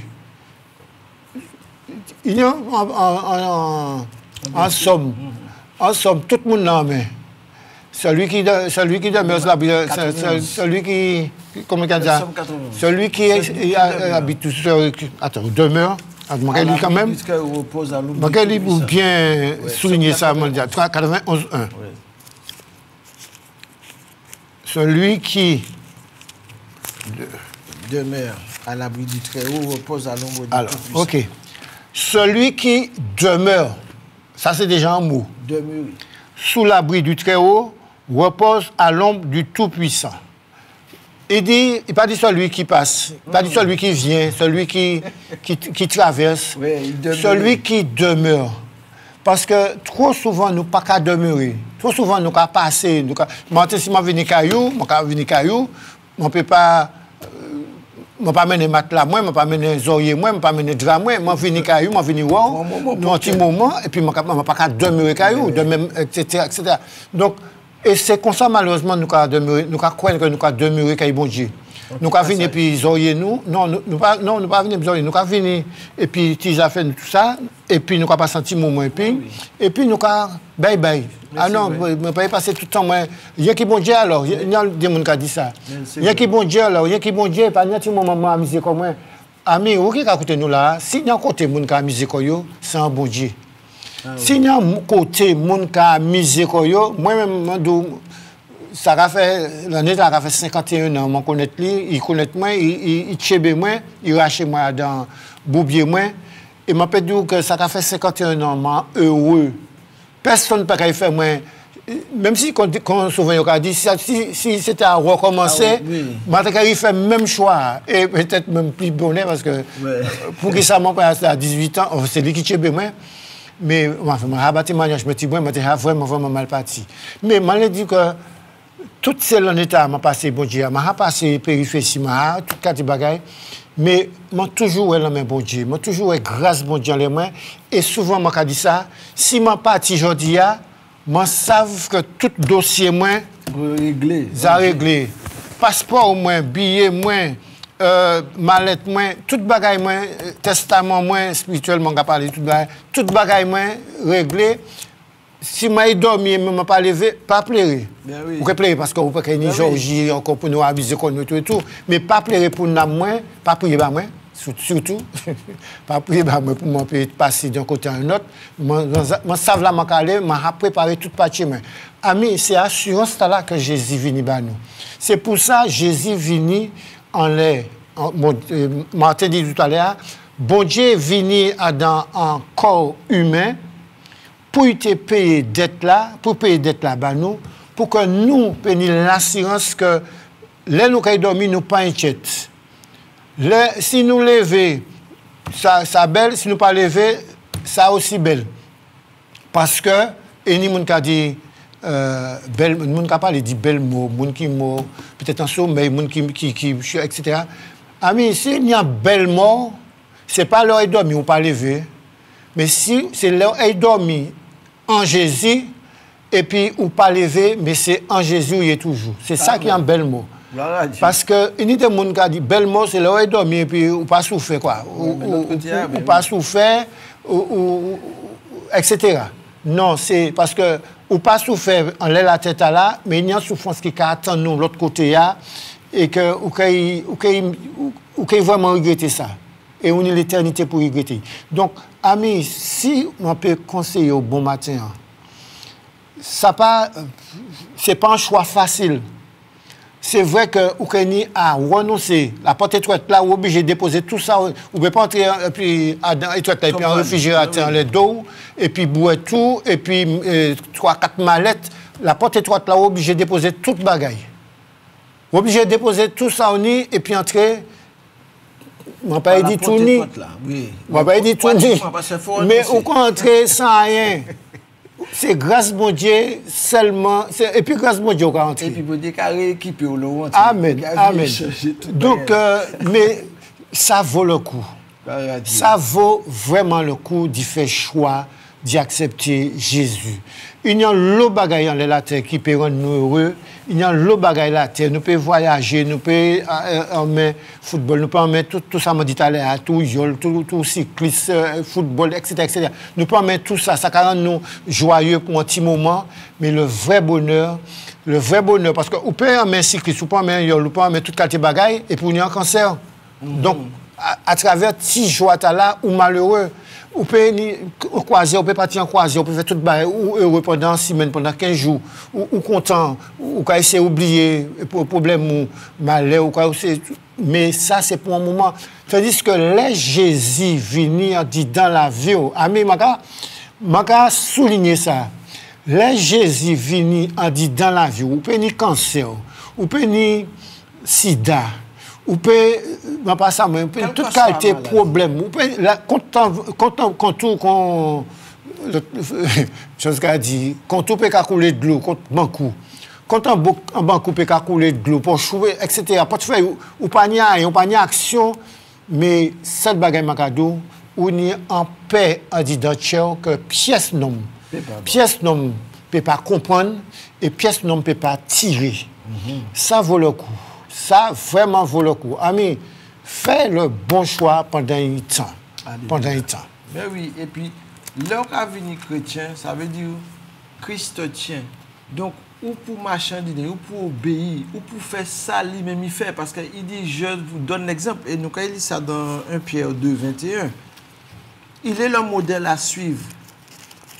il y a en somme, tout le monde en main. Celui qui demeure là, celui qui, comment on dit ça? Celui qui habite tout seul, attends, demeure, Je lis quand même. Je lis pour bien souligner ça, 91.1. Celui qui demeure à l'abri du Très-Haut repose à l'ombre du Tout-Puissant. Ok. Celui qui demeure, ça c'est déjà un mot. Demeurer. Sous l'abri du Très-Haut repose à l'ombre du Tout-Puissant. Il dit, il pas dit celui qui passe, pas dit celui qui vient, celui qui traverse, celui qui demeure. Parce que trop souvent, nous ne pouvons pas demeurer. Trop souvent, nous pouvons passer. Moi, si je viens caillou, je ne peux pas mener matelas, je ne peux pas mener oreiller, je ne peux pas mener drap, je viens caillou, je viens voir, dans un petit moment, et puis je ne peux pas demeurer caillou, etc. Donc, et c'est comme ça, malheureusement, nous avons demeuré, nous croyons que nous avons demeuré quand bon Dieu. Nous avons venu et puis zoyer nous. Non, nous ne pas venir zoyer. Nous avons venu et puis tu as fait tout ça. Et puis nous avons pas senti moment et puis nous avons bye. Ah non, je ne peux pas passer tout le temps. Il y a qui bon Dieu alors. Il y a des gens qui ont dit ça. Il y a qui bon Dieu alors. Il y a qui bon Dieu. Pas un petit moment amusé comme moi. Ami, où qui a écouté nous là? Si il y a un côté moun qui a amusé comme yo, c'est un bon Dieu. Si il y a un côté moun qui a amusé comme yo, moi-même, ça a fait, l'année, ça a fait 51 ans, je connais lui, il connaît moi, il tchèbe moi, il rache moi dans Boubier moi, et m'a peut dire que ça a fait 51 ans, je suis heureux. Personne ne peut faire moi, même si quand souvent on a dit, si c'était à recommencer, je fait le même choix, et peut-être même plus bonheur, parce que pour que ça m'en passe à 18 ans, c'est lui qui tchèbe moi. Mais je me dis, vraiment mal parti. Mais je me dis que toutes ces années, je passé bon Dieu, je passé périphérie, tout cas de bagaille, mais je toujours eu la main bon Dieu, je toujours eu grâce bon Dieu les mains, et souvent je dis ça, si je parti aujourd'hui, je sais que tout dossier moi, ça réglé. Passeport moins, billet moins, mallette moins, toute bagaille moins, testament moins, spirituellement on parler toute bagaille moins réglé. Si je dormi et je ne pas levé, pas pleurer. Vous pouvez pleurer parce que vous pouvez ni Georgie encore pour nous abuser comme nous et tout, mais pas pleurer pour nous moins, pas prier pour moi, surtout, pas prier pour moi pour moi passer d'un côté à un autre. Je savais là je préparé toute partie. Ami, c'est assurance là que Jésus vient par nous. C'est pour ça que Jésus vient en l'air. Martin dit tout à l'heure, bon Dieu vient dans un corps humain pour te payer dette là, bah nous, pour que nous payions l'assurance que les nous qui dormi nous pas inquiète. Si nous levons, ça belle, si nous pas lever, ça aussi belle. Parce que et ni moun ka dit belle, moun ka parler dit belle mot, moun qui mot, peut-être en sommeil, moun qui etc. Ami, s'il y a belle mort, c'est pas leur dormi ou pas lever, mais si c'est leur dormi en Jésus, et puis ou pas lever, mais c'est en Jésus il est toujours. C'est ça qui est un bel mot. Parce que il y a des gens qui disent bel mot, c'est leur dormi et puis ou pas souffert quoi, ou pas souffert, etc. Non, c'est parce que ou pas souffert en l'air la tête à là, mais il y a une souffrance qui attend nous l'autre côté là, et que ou vraiment regretter ça. Et on a l'éternité pour regretter. Donc, amis, si on peut conseiller au bon matin, ce n'est pas un choix facile. C'est vrai que vous pouvez renoncer. La porte étroite là, vous êtes obligé de déposer tout ça. Vous ne pouvez pas entrer dans l'étroite et puis en réfrigérateur, les dos, et puis boire tout, et puis 3-4 mallettes. La porte étroite là, vous êtes obligé de déposer toute bagaille. Vous êtes obligé de déposer tout ça au nid et puis entrer. Je ne pas dit tout ni. Je pas dit tout ni. Mais on peut entrer sans rien. C'est grâce mon Dieu seulement. Et puis grâce mon Dieu on peut entrer. Et puis pour décaler équipé au long. Amen. Amen. Donc, mais ça vaut le coup. Ça vaut vraiment le coup d'y faire choix, d'y accepter Jésus. Il y a l'eau bagaille en la terre qui peut rendre nous heureux. Il y a l'eau bagaille la terre. Nous pouvons voyager, nous pouvons emmener football, nous pouvons emmener tout ça, dit à l'heure, tout viol, tout cycliste, football, etc. Nous pouvons emmener tout ça. Ça rend nous joyeux pour un petit moment. Mais le vrai bonheur, parce que vous pouvez emmener cycliste, vous pouvez emmener viol, vous pouvez emmener toute qualité bagaille, et pour nous un cancer. Donc, à travers petit joie là ou malheureux. Ou peut croiser, on peut partir en croisière, on peut faire tout le ou heureux pendant 6 semaines, pendant 15 jours, ou content, ou quand essayer d'oublier le problème ou malheur, ou quoi, mais ça c'est pour un moment. Tandis que les Jésus venir dit dans la vie, ami, je souligner ça. Les Jésus venir dit dans la vie, ou peut ni cancer, ou peut ni sida. Ou peut, pas ça, mais toute qualité de problème. Ou peut, chose qu'a dit, quand on peut couler de l'eau, quand banco, quand un banco peut couler de l'eau pour chouer, etc. Pas de faire, ou pas ni action, mais cette bagaille macado, on est en paix, en disant que pièce non peut pas comprendre et pièce non peut pas tirer. Ça vaut le coup. Ça vraiment vaut le coup. Ami, fais le bon choix pendant un temps. Pendant un temps. Ben oui, et puis, l'heure à venir chrétien, ça veut dire Christ tient. Donc, ou pour marchander, ou pour obéir, ou pour faire ça, lui-même il fait. Parce qu'il dit, je vous donne l'exemple. Et nous, quand il dit ça dans 1 Pierre 2, 21, il est le modèle à suivre.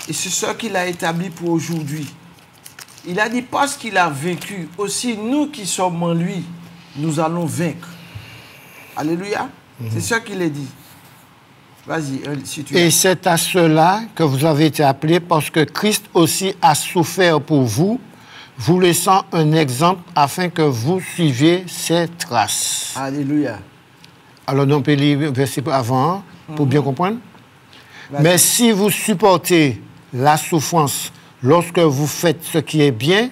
Et c'est ce qu'il a établi pour aujourd'hui. Il a dit, parce qu'il a vécu, aussi nous qui sommes en lui, nous allons vaincre. Alléluia. C'est ce qu'il a dit. Vas-y, si tu Et c'est à cela que vous avez été appelés, parce que Christ aussi a souffert pour vous, vous laissant un exemple afin que vous suiviez ses traces. Alléluia. Alors, on peut lire le verset avant, pour bien comprendre. Mais si vous supportez la souffrance lorsque vous faites ce qui est bien,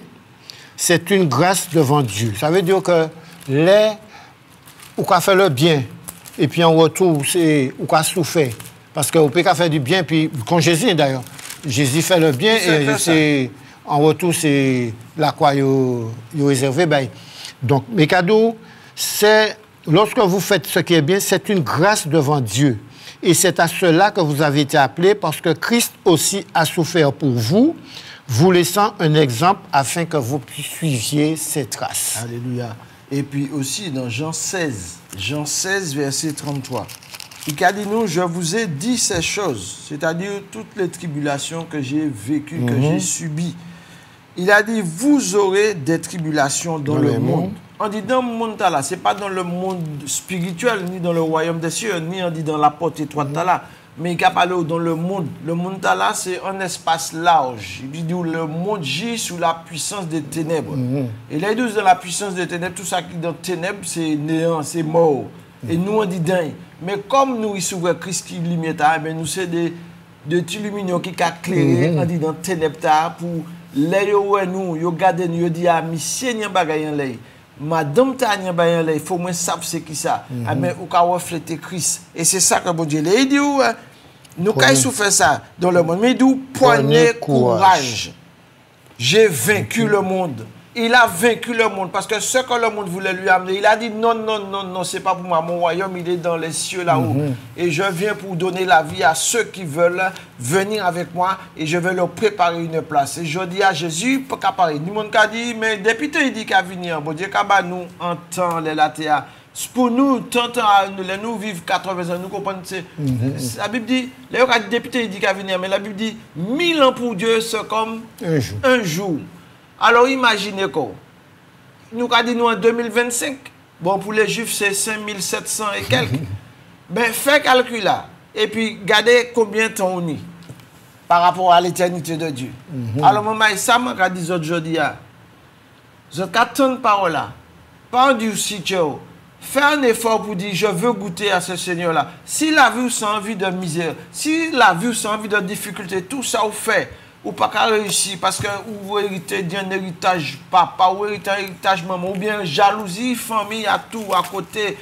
c'est une grâce devant Dieu. Ça veut dire que ou qu'on fait le bien, et puis en retour, c'est ou qu'on souffre. Parce qu'on peut faire du bien, puis comme Jésus d'ailleurs. Jésus fait le bien, et c'est, en retour, c'est la quoi il est réservé. Ben. Donc, mes cadeaux, c'est, lorsque vous faites ce qui est bien, c'est une grâce devant Dieu. Et c'est à cela que vous avez été appelés, parce que Christ aussi a souffert pour vous, vous laissant un exemple afin que vous suiviez ses traces. Alléluia. Et puis aussi dans Jean 16, verset 33, il a dit nous, je vous ai dit ces choses, c'est-à-dire toutes les tribulations que j'ai vécues, que j'ai subies. Il a dit, vous aurez des tribulations dans le monde. On dit dans le monde là, ce n'est pas dans le monde spirituel, ni dans le royaume des cieux, ni on dit dans la porte étroite là. Mais il a parlé dans le monde. Le monde là, c'est un espace large. Il dit le monde gît sous la puissance des ténèbres. Et les deux dans la puissance des ténèbres, tout ça qui est dans les ténèbres, c'est néant, c'est mort. Et nous, on dit dingue. Mais comme nous, il s'ouvre Christ qui lumière, nous, c'est des petits lumineux qui ont éclairé, on dit dans les ténèbres, pour les nous, ils regardent, ils disent, ah, mais c'est un bagage en l'air. Madame Tania Bayan, il faut moins savoir ce qui ça. Mais on peut refléter Christ. Et c'est ça que bon Dieu il dit, nous quand il souffre ça dans le monde, mais il dit, prenez courage. J'ai vaincu le monde. Il a vaincu le monde parce que ce que le monde voulait lui amener, il a dit non, non, non, non, c'est pas pour moi. Mon royaume, il est dans les cieux là-haut. Et je viens pour donner la vie à ceux qui veulent venir avec moi et je vais leur préparer une place. Et je dis à Jésus, pas qu'à parler. Tout le monde a dit, mais depuis il dit qu'à venir, bon Dieu, qu'à nous entend les latéas. Pour nous, tant nous vivons 80 ans, nous comprenons. La Bible dit, les députés il dit qu'à venir, mais la Bible dit, 1000 ans pour Dieu, c'est comme un jour. Alors imaginez quoi. Nous avons dit nous en 2025. Bon, pour les Juifs, c'est 5700 et quelques. Ben, faites calcul là. Et puis, regardez combien de temps on est par rapport à l'éternité de Dieu. Alors, maman, ça m'a dit aujourd'hui. Je t'attends de parole là. Pas du sitio. Fais un effort pour dire, je veux goûter à ce Seigneur-là. Si la vie sans envie de misère, si la vie sans envie de difficulté, tout ça vous fait. Ou pas qu'à réussir parce que vous héritez d'un héritage papa, ou héritez un héritage maman, ou bien jalousie, famille, à tout, à côté,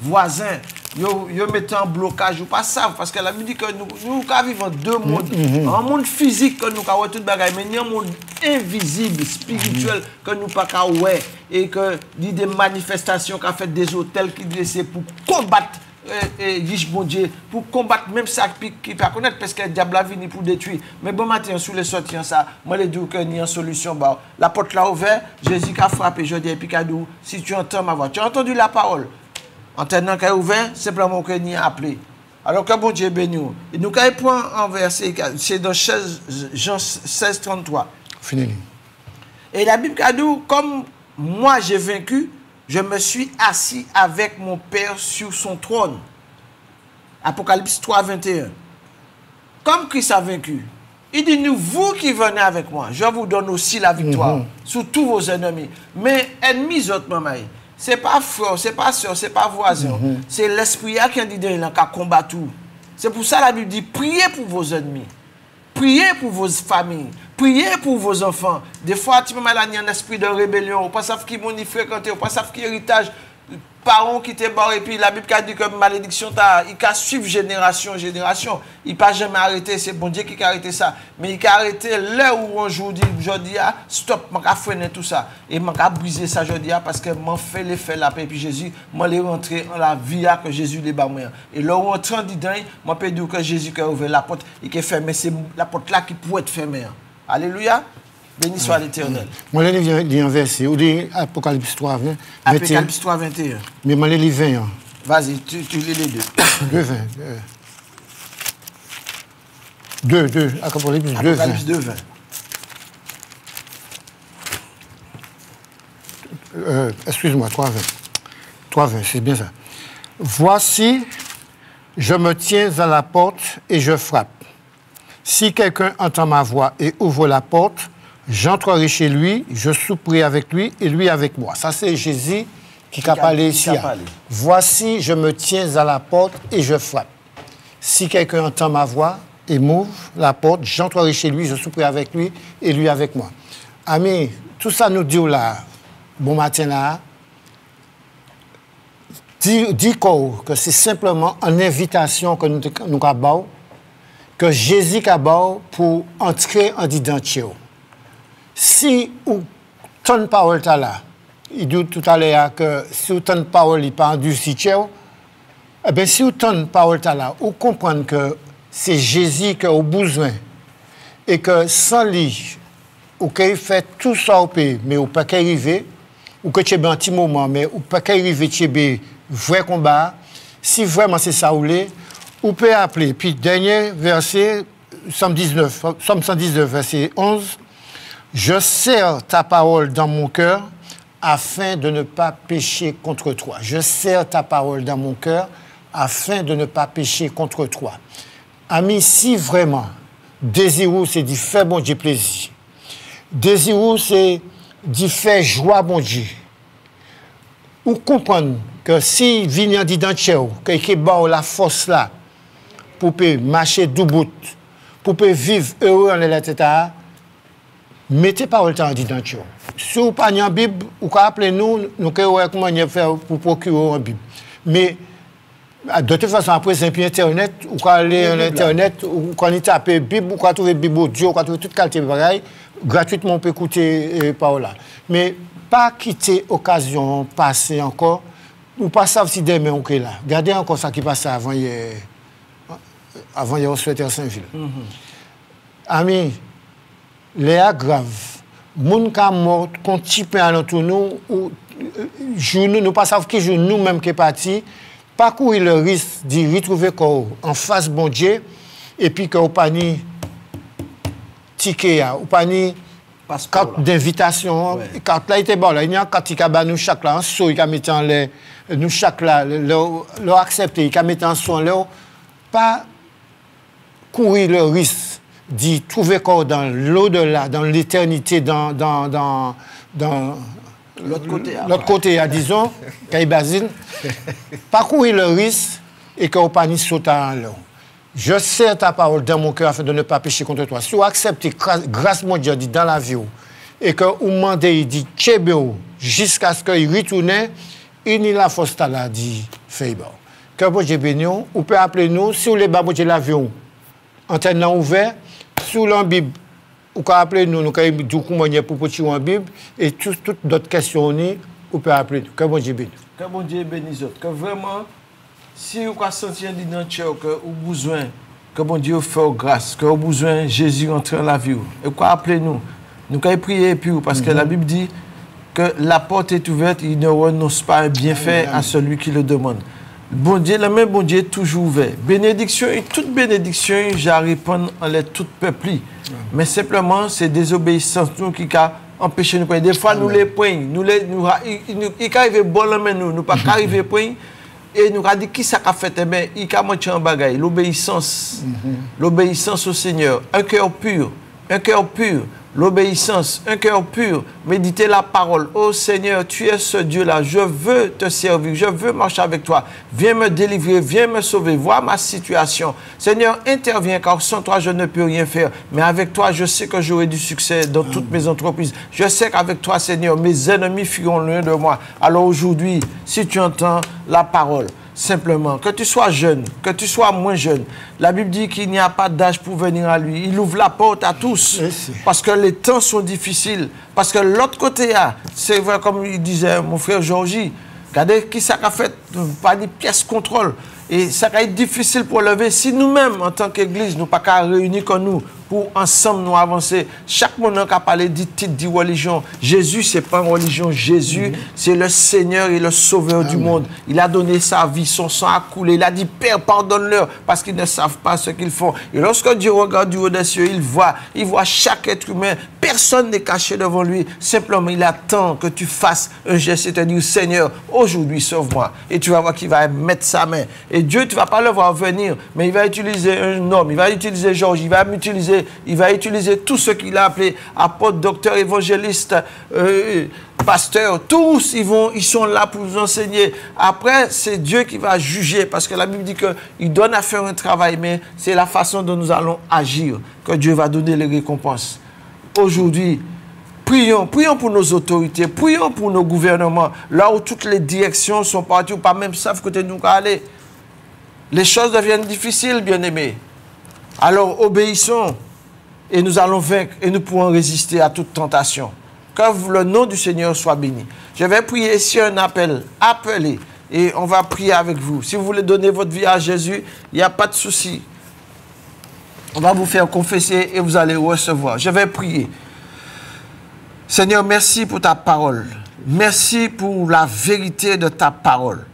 voisins, vous mettez en blocage, ou pas ça, parce que la Bible dit que nous vivons deux mondes. Un monde physique que nous avons tout bagage, mais il y a un monde invisible, spirituel, que nous pas qu'à ouais, et que il y a des manifestations qu'a fait des hôtels qui laissent pour combattre. Bon Dieu, pour combattre même ça qui peut connaître parce que le diable a venu pour détruire. Mais bon matin, sous les sorties, ça, moi les dis qu'il y a une solution. Bah, la porte l'a ouverte, Jésus a frappé, je dis, et puis si tu entends ma voix, tu as entendu la parole. Antenne qui est ouverte, simplement que nous appelé. Alors que bon Dieu béni. Et nous avons point en verset, c'est dans Jean 16, 33. Fini. Et la Bible a dit, comme moi j'ai vaincu, je me suis assis avec mon Père sur son trône. Apocalypse 3, 21. Comme Christ a vaincu, il dit, nous, vous qui venez avec moi, je vous donne aussi la victoire sur tous vos ennemis. Mais ennemis autres, maman, c'est pas frère, c'est pas soeur, c'est pas voisin. C'est l'esprit qui a dit qui a combattu. C'est pour ça la Bible dit, priez pour vos ennemis. Priez pour vos familles. Priez pour vos enfants. Des fois, tu peux mal avoir un esprit de rébellion. Ou pas savoir qui m'ont fréquenté. Ou pas savoir qui héritage. Parents qui te barrent. Et puis la Bible a dit que malédiction, il peut suivre génération en génération. Il ne peut jamais arrêter. C'est bon Dieu qui a arrêté ça. Mais il a arrêté là où on joue. Je dis, stop, je vais freiner tout ça. Et je vais briser ça, je dis, parce que je fais l'effet la paix. Et puis Jésus, je vais rentrer dans la vie que Jésus les bat. Et là où on rentre dedans, je peux dire que Jésus a ouvert la porte et qui est fermée. C'est la porte là qui peut être fermée. Alléluia. Béni soit l'Éternel. Moi, je lis un verset. Ou dit Apocalypse 3, 20. Apocalypse 3, 21. Mais moi, je lis 20. Vas-y, tu lis les deux. 2, 20. 2. Apocalypse 2, 20. Excuse-moi, 3, 20. 3, 20, c'est bien ça. Voici, je me tiens à la porte et je frappe. Si quelqu'un entend ma voix et ouvre la porte, j'entrerai chez lui, je souperai avec lui et lui avec moi. Ça, c'est Jésus qui a parlé ici. Voici, je me tiens à la porte et je frappe. Si quelqu'un entend ma voix et m'ouvre la porte, j'entrerai chez lui, je souperai avec lui et lui avec moi. Amis, tout ça nous dit là, bon matin là, dit que c'est simplement une invitation que nous avons, que Jésus a pour entrer en identité. Si ou ton parole est là, il dit tout à l'heure que si ton parole n'est pas endurcie, eh bien si ton parole est là, ou comprendre que c'est Jésus qui a besoin et que sans lui, ou qu'il fait tout ça au pays, mais ou pas qu'il arrive, ou que tu es un petit moment, mais ou pas qu'il arrive, tu es vrai combat, si vraiment c'est ça ou l'est, ou peut appeler. Puis, dernier verset, Somme 119, verset 11. Je serre ta parole dans mon cœur afin de ne pas pécher contre toi. Je serre ta parole dans mon cœur afin de ne pas pécher contre toi. Amis, si vraiment, désirou, c'est d'y faire bon Dieu plaisir. Désirou, c'est d'y faire joie bon Dieu. Ou comprendre que si vient d'identifier, qu'il y a la force là, pour marcher debout, pour vivre heureux en l'état, mettez pas le temps d'identifier. Si vous n'avez pas de Bible, vous pouvez appeler nous pouvons comment faire pour procurer une Bible. Mais de toute façon, après, c'est un Internet, vous pouvez aller sur Internet, vous pouvez taper Bible, vous pouvez trouver Bible audio, vous pouvez trouver toute qualité de bagaille, gratuitement, vous pouvez écouter par là. Mais pas quitter l'occasion passée encore, ou pas savoir si demain on est là. Regardez encore ça qui passait avant hier au Souhaiter Saint-Ville. Amis, les grave. Moun ka mort, qu'on type à l'entour nous, ou nous pas savons qui joue nous-mêmes qui est parti, pas courir le risque d'y retrouver en face bon Dieu, et puis qu'on pas ni ticket, ou pas ni carte d'invitation, carte là était bon là, il y a carte qui a nous chaque là en saut, il a mis en l'air, nous chaque là, leur accepter, il a mis en son là, pas courir le risque d'y trouver corps dans l'au-delà, dans l'éternité, dans l'autre côté, disons, Caille Basile, pas courir le risque et qu'on pas ni sauter en l'eau. Je serre ta parole dans mon cœur afin de ne pas pécher contre toi. Si vous acceptez grâce mon Dieu dit dans la vie et que vous demandez, il dit Tchébéo jusqu'à ce qu'il retourne, il n'y a la force là dit Feiba. Que bon Dieu bénisse, vous pouvez appeler nous si vous voulez bon Dieu l'avion. Antenne ouverte, sous la Bible, vous pouvez appeler nous, nous pouvons dire comment pour petit en Bible et toutes d'autres questions, vous pouvez appeler nous. Que bon Dieu bénisse. Que bon Dieu bénisse. Que vraiment, si vous avez senti dans le cœur que vous avez besoin, que bon Dieu fasse grâce, que vous avez besoin de Jésus entrer dans la vie, et vous pouvez appeler nous. Nous pouvons prier pour vous, parce que la Bible dit, que la porte est ouverte, il ne renonce pas un bienfait à celui qui le demande. Bon Dieu, la main bon Dieu est toujours ouverte. Bénédiction et toute bénédiction, j'arrive en les toutes peuplées. Mais simplement, c'est désobéissance nous qui a empêché nous. Des fois, nous les poignons, il arrive bon la main nous pas arriver point. Et nous avons dit qui ça a fait, eh bien, il a montré en bagaille, l'obéissance. L'obéissance au Seigneur, un cœur pur, l'obéissance, un cœur pur, méditer la parole. Oh Seigneur, tu es ce Dieu-là, je veux te servir, je veux marcher avec toi. Viens me délivrer, viens me sauver, vois ma situation. Seigneur, interviens, car sans toi, je ne peux rien faire. Mais avec toi, je sais que j'aurai du succès dans toutes mes entreprises. Je sais qu'avec toi, Seigneur, mes ennemis fuiront loin de moi. Alors aujourd'hui, si tu entends la parole, simplement, que tu sois jeune, que tu sois moins jeune. La Bible dit qu'il n'y a pas d'âge pour venir à lui. Il ouvre la porte à tous. Parce que les temps sont difficiles. Parce que l'autre côté, c'est vrai, comme il disait mon frère Georgie, regardez qui ça a fait, pas des pièces contrôle. Et ça va être difficile pour lever. Si nous-mêmes, en tant qu'Église, nous pas qu'à réunir comme nous, pour ensemble nous avancer. Chaque monde qui a parlé du titre de religion. Jésus, ce n'est pas une religion. Jésus, c'est le Seigneur et le Sauveur du monde. Il a donné sa vie, son sang a coulé. Il a dit, Père, pardonne-leur, parce qu'ils ne savent pas ce qu'ils font. Et lorsque Dieu regarde du haut des cieux, il voit chaque être humain. Personne n'est caché devant lui. Simplement, il attend que tu fasses un geste et te dire, Seigneur, aujourd'hui, sauve-moi. Et tu vas voir qu'il va mettre sa main. Et Dieu, tu ne vas pas le voir venir, mais il va utiliser un homme, il va utiliser Georges, il va utiliser tout ce qu'il a appelé apôtre, docteur, évangéliste, pasteur. Tous, ils sont là pour nous enseigner. Après, c'est Dieu qui va juger, parce que la Bible dit qu'il donne à faire un travail, mais c'est la façon dont nous allons agir que Dieu va donner les récompenses. Aujourd'hui, prions pour nos autorités, prions pour nos gouvernements, là où toutes les directions sont parties, ou pas même savent côté nous aller. Les choses deviennent difficiles, bien-aimés. Alors, obéissons et nous allons vaincre et nous pourrons résister à toute tentation. Que le nom du Seigneur soit béni. Je vais prier ici un appel. Appelez et on va prier avec vous. Si vous voulez donner votre vie à Jésus, il n'y a pas de souci. On va vous faire confesser et vous allez recevoir. Je vais prier. Seigneur, merci pour ta parole. Merci pour la vérité de ta parole.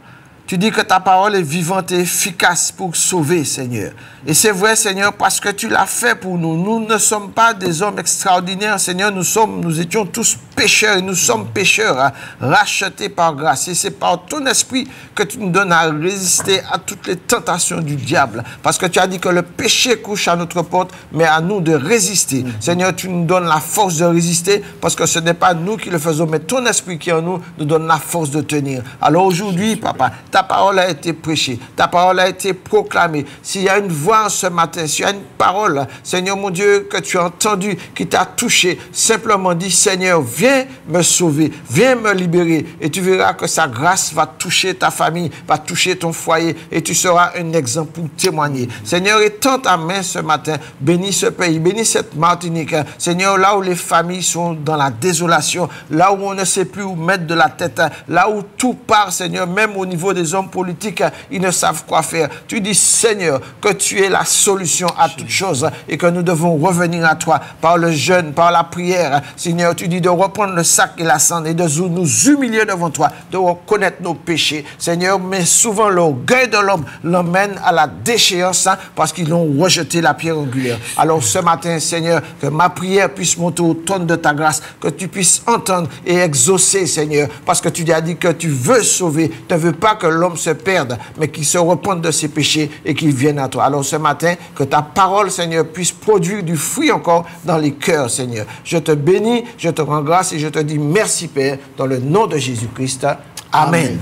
Tu dis que ta parole est vivante et efficace pour sauver, Seigneur. Et c'est vrai, Seigneur, parce que tu l'as fait pour nous. Nous ne sommes pas des hommes extraordinaires, Seigneur. Nous étions tous pécheurs et nous sommes pécheurs, rachetés par grâce. Et c'est par ton esprit que tu nous donnes à résister à toutes les tentations du diable. Parce que tu as dit que le péché couche à notre porte, mais à nous de résister. Seigneur, tu nous donnes la force de résister parce que ce n'est pas nous qui le faisons, mais ton esprit qui en nous donne la force de tenir. Alors aujourd'hui, Papa, ta parole a été prêchée, ta parole a été proclamée. S'il y a une voix ce matin, s'il y a une parole, Seigneur mon Dieu, que tu as entendu, qui t'a touché, simplement dis, Seigneur, viens me sauver, viens me libérer. Et tu verras que sa grâce va toucher ta famille, va toucher ton foyer, et tu seras un exemple pour témoigner. Seigneur, étends ta main ce matin, bénis ce pays, bénis cette Martinique. Seigneur, là où les familles sont dans la désolation, là où on ne sait plus où mettre de la tête, là où tout part, Seigneur, même au niveau des hommes politiques, ils ne savent quoi faire. Tu dis, Seigneur, que tu es la solution à toutes choses et que nous devons revenir à toi par le jeûne, par la prière. Seigneur, tu dis de reprendre le sac et la cendre et de nous humilier devant toi, de reconnaître nos péchés. Seigneur, mais souvent l'orgueil de l'homme l'emmène à la déchéance parce qu'ils ont rejeté la pierre angulaire. Alors ce matin, Seigneur, que ma prière puisse monter au trône de ta grâce, que tu puisses entendre et exaucer, Seigneur, parce que tu as dit que tu veux sauver, tu ne veux pas que l'homme se perde, mais qu'il se repente de ses péchés et qu'il vienne à toi. Alors ce matin, que ta parole, Seigneur, puisse produire du fruit encore dans les cœurs, Seigneur. Je te bénis, je te rends grâce et je te dis merci, Père, dans le nom de Jésus-Christ. Amen.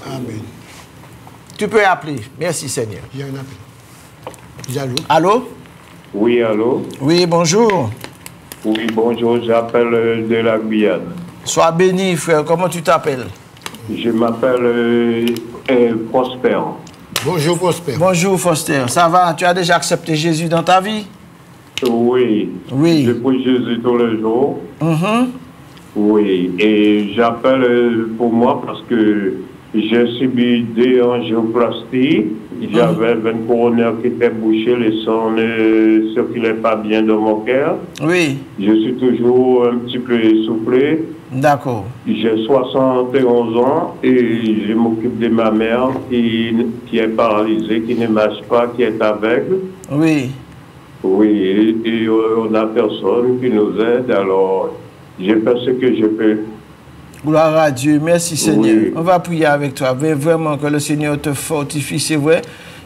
Amen. Tu peux appeler. Merci, Seigneur. Il y a un appel. Allô? Allô? Oui, allô? Oui, bonjour. Oui, bonjour, j'appelle de la Guyane. Sois béni, frère. Comment tu t'appelles? Je m'appelle Prosper. Bonjour, Prosper. Bonjour, Foster. Ça va? Tu as déjà accepté Jésus dans ta vie? Oui. Oui. Je prie Jésus tous les jours. Mm-hmm. Oui, et j'appelle pour moi parce que j'ai subi des angioplasties. J'avais 20 coronaires qui étaient bouchés, le sang ne circulait pas bien dans mon cœur. Oui. Je suis toujours un petit peu essoufflé. D'accord. J'ai 71 ans et je m'occupe de ma mère qui est paralysée, qui ne marche pas, qui est aveugle. Oui. Oui, et on n'a personne qui nous aide, alors je fais ce que je peux. Gloire à Dieu, merci Seigneur. Oui. On va prier avec toi. Vraiment que le Seigneur te fortifie, c'est vrai.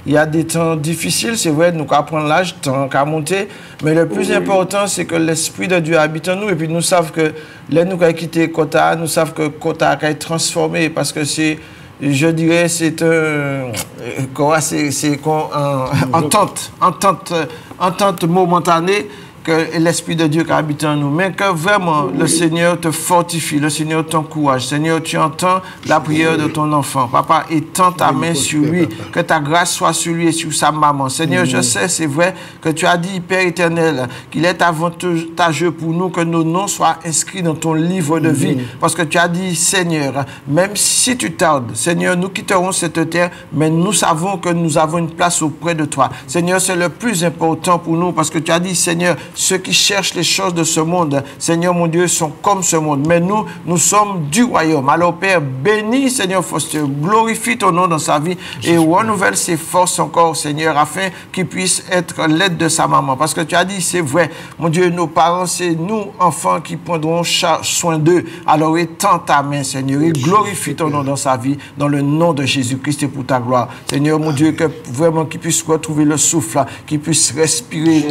Il y a des temps difficiles, c'est vrai, nous qu'à prendre l'âge, temps qu'à monter. Mais le plus important, c'est que l'Esprit de Dieu habite en nous. Et puis nous savons que là, nous qu'à quitter Kota, nous savons que Kota a été transformé parce que c'est, je dirais, c'est entente momentanée que l'Esprit de Dieu qui habite en nous, mais que vraiment le Seigneur te fortifie, le Seigneur t'encourage. Seigneur, tu entends la prière de ton enfant. Papa, étends ta main sur lui, que ta grâce soit sur lui et sur sa maman. Seigneur, je sais, c'est vrai que tu as dit, Père éternel, qu'il est avantageux pour nous que nos noms soient inscrits dans ton livre de vie. Parce que tu as dit, Seigneur, même si tu tardes, Seigneur, nous quitterons cette terre, mais nous savons que nous avons une place auprès de toi. Seigneur, c'est le plus important pour nous parce que tu as dit, Seigneur, ceux qui cherchent les choses de ce monde, Seigneur mon Dieu, sont comme ce monde. Mais nous sommes du royaume. Alors Père, bénis Seigneur Foster, glorifie ton nom dans sa vie et renouvelle ses forces encore, Seigneur, afin qu'il puisse être l'aide de sa maman. Parce que tu as dit, c'est vrai, mon Dieu, nos parents, c'est nous, enfants, qui prendrons soin d'eux. Alors étends ta main, Seigneur, et glorifie ton nom dans sa vie, dans le nom de Jésus-Christ et pour ta gloire. Seigneur mon Dieu, que vraiment qu'il puisse retrouver le souffle, qu'il puisse respirer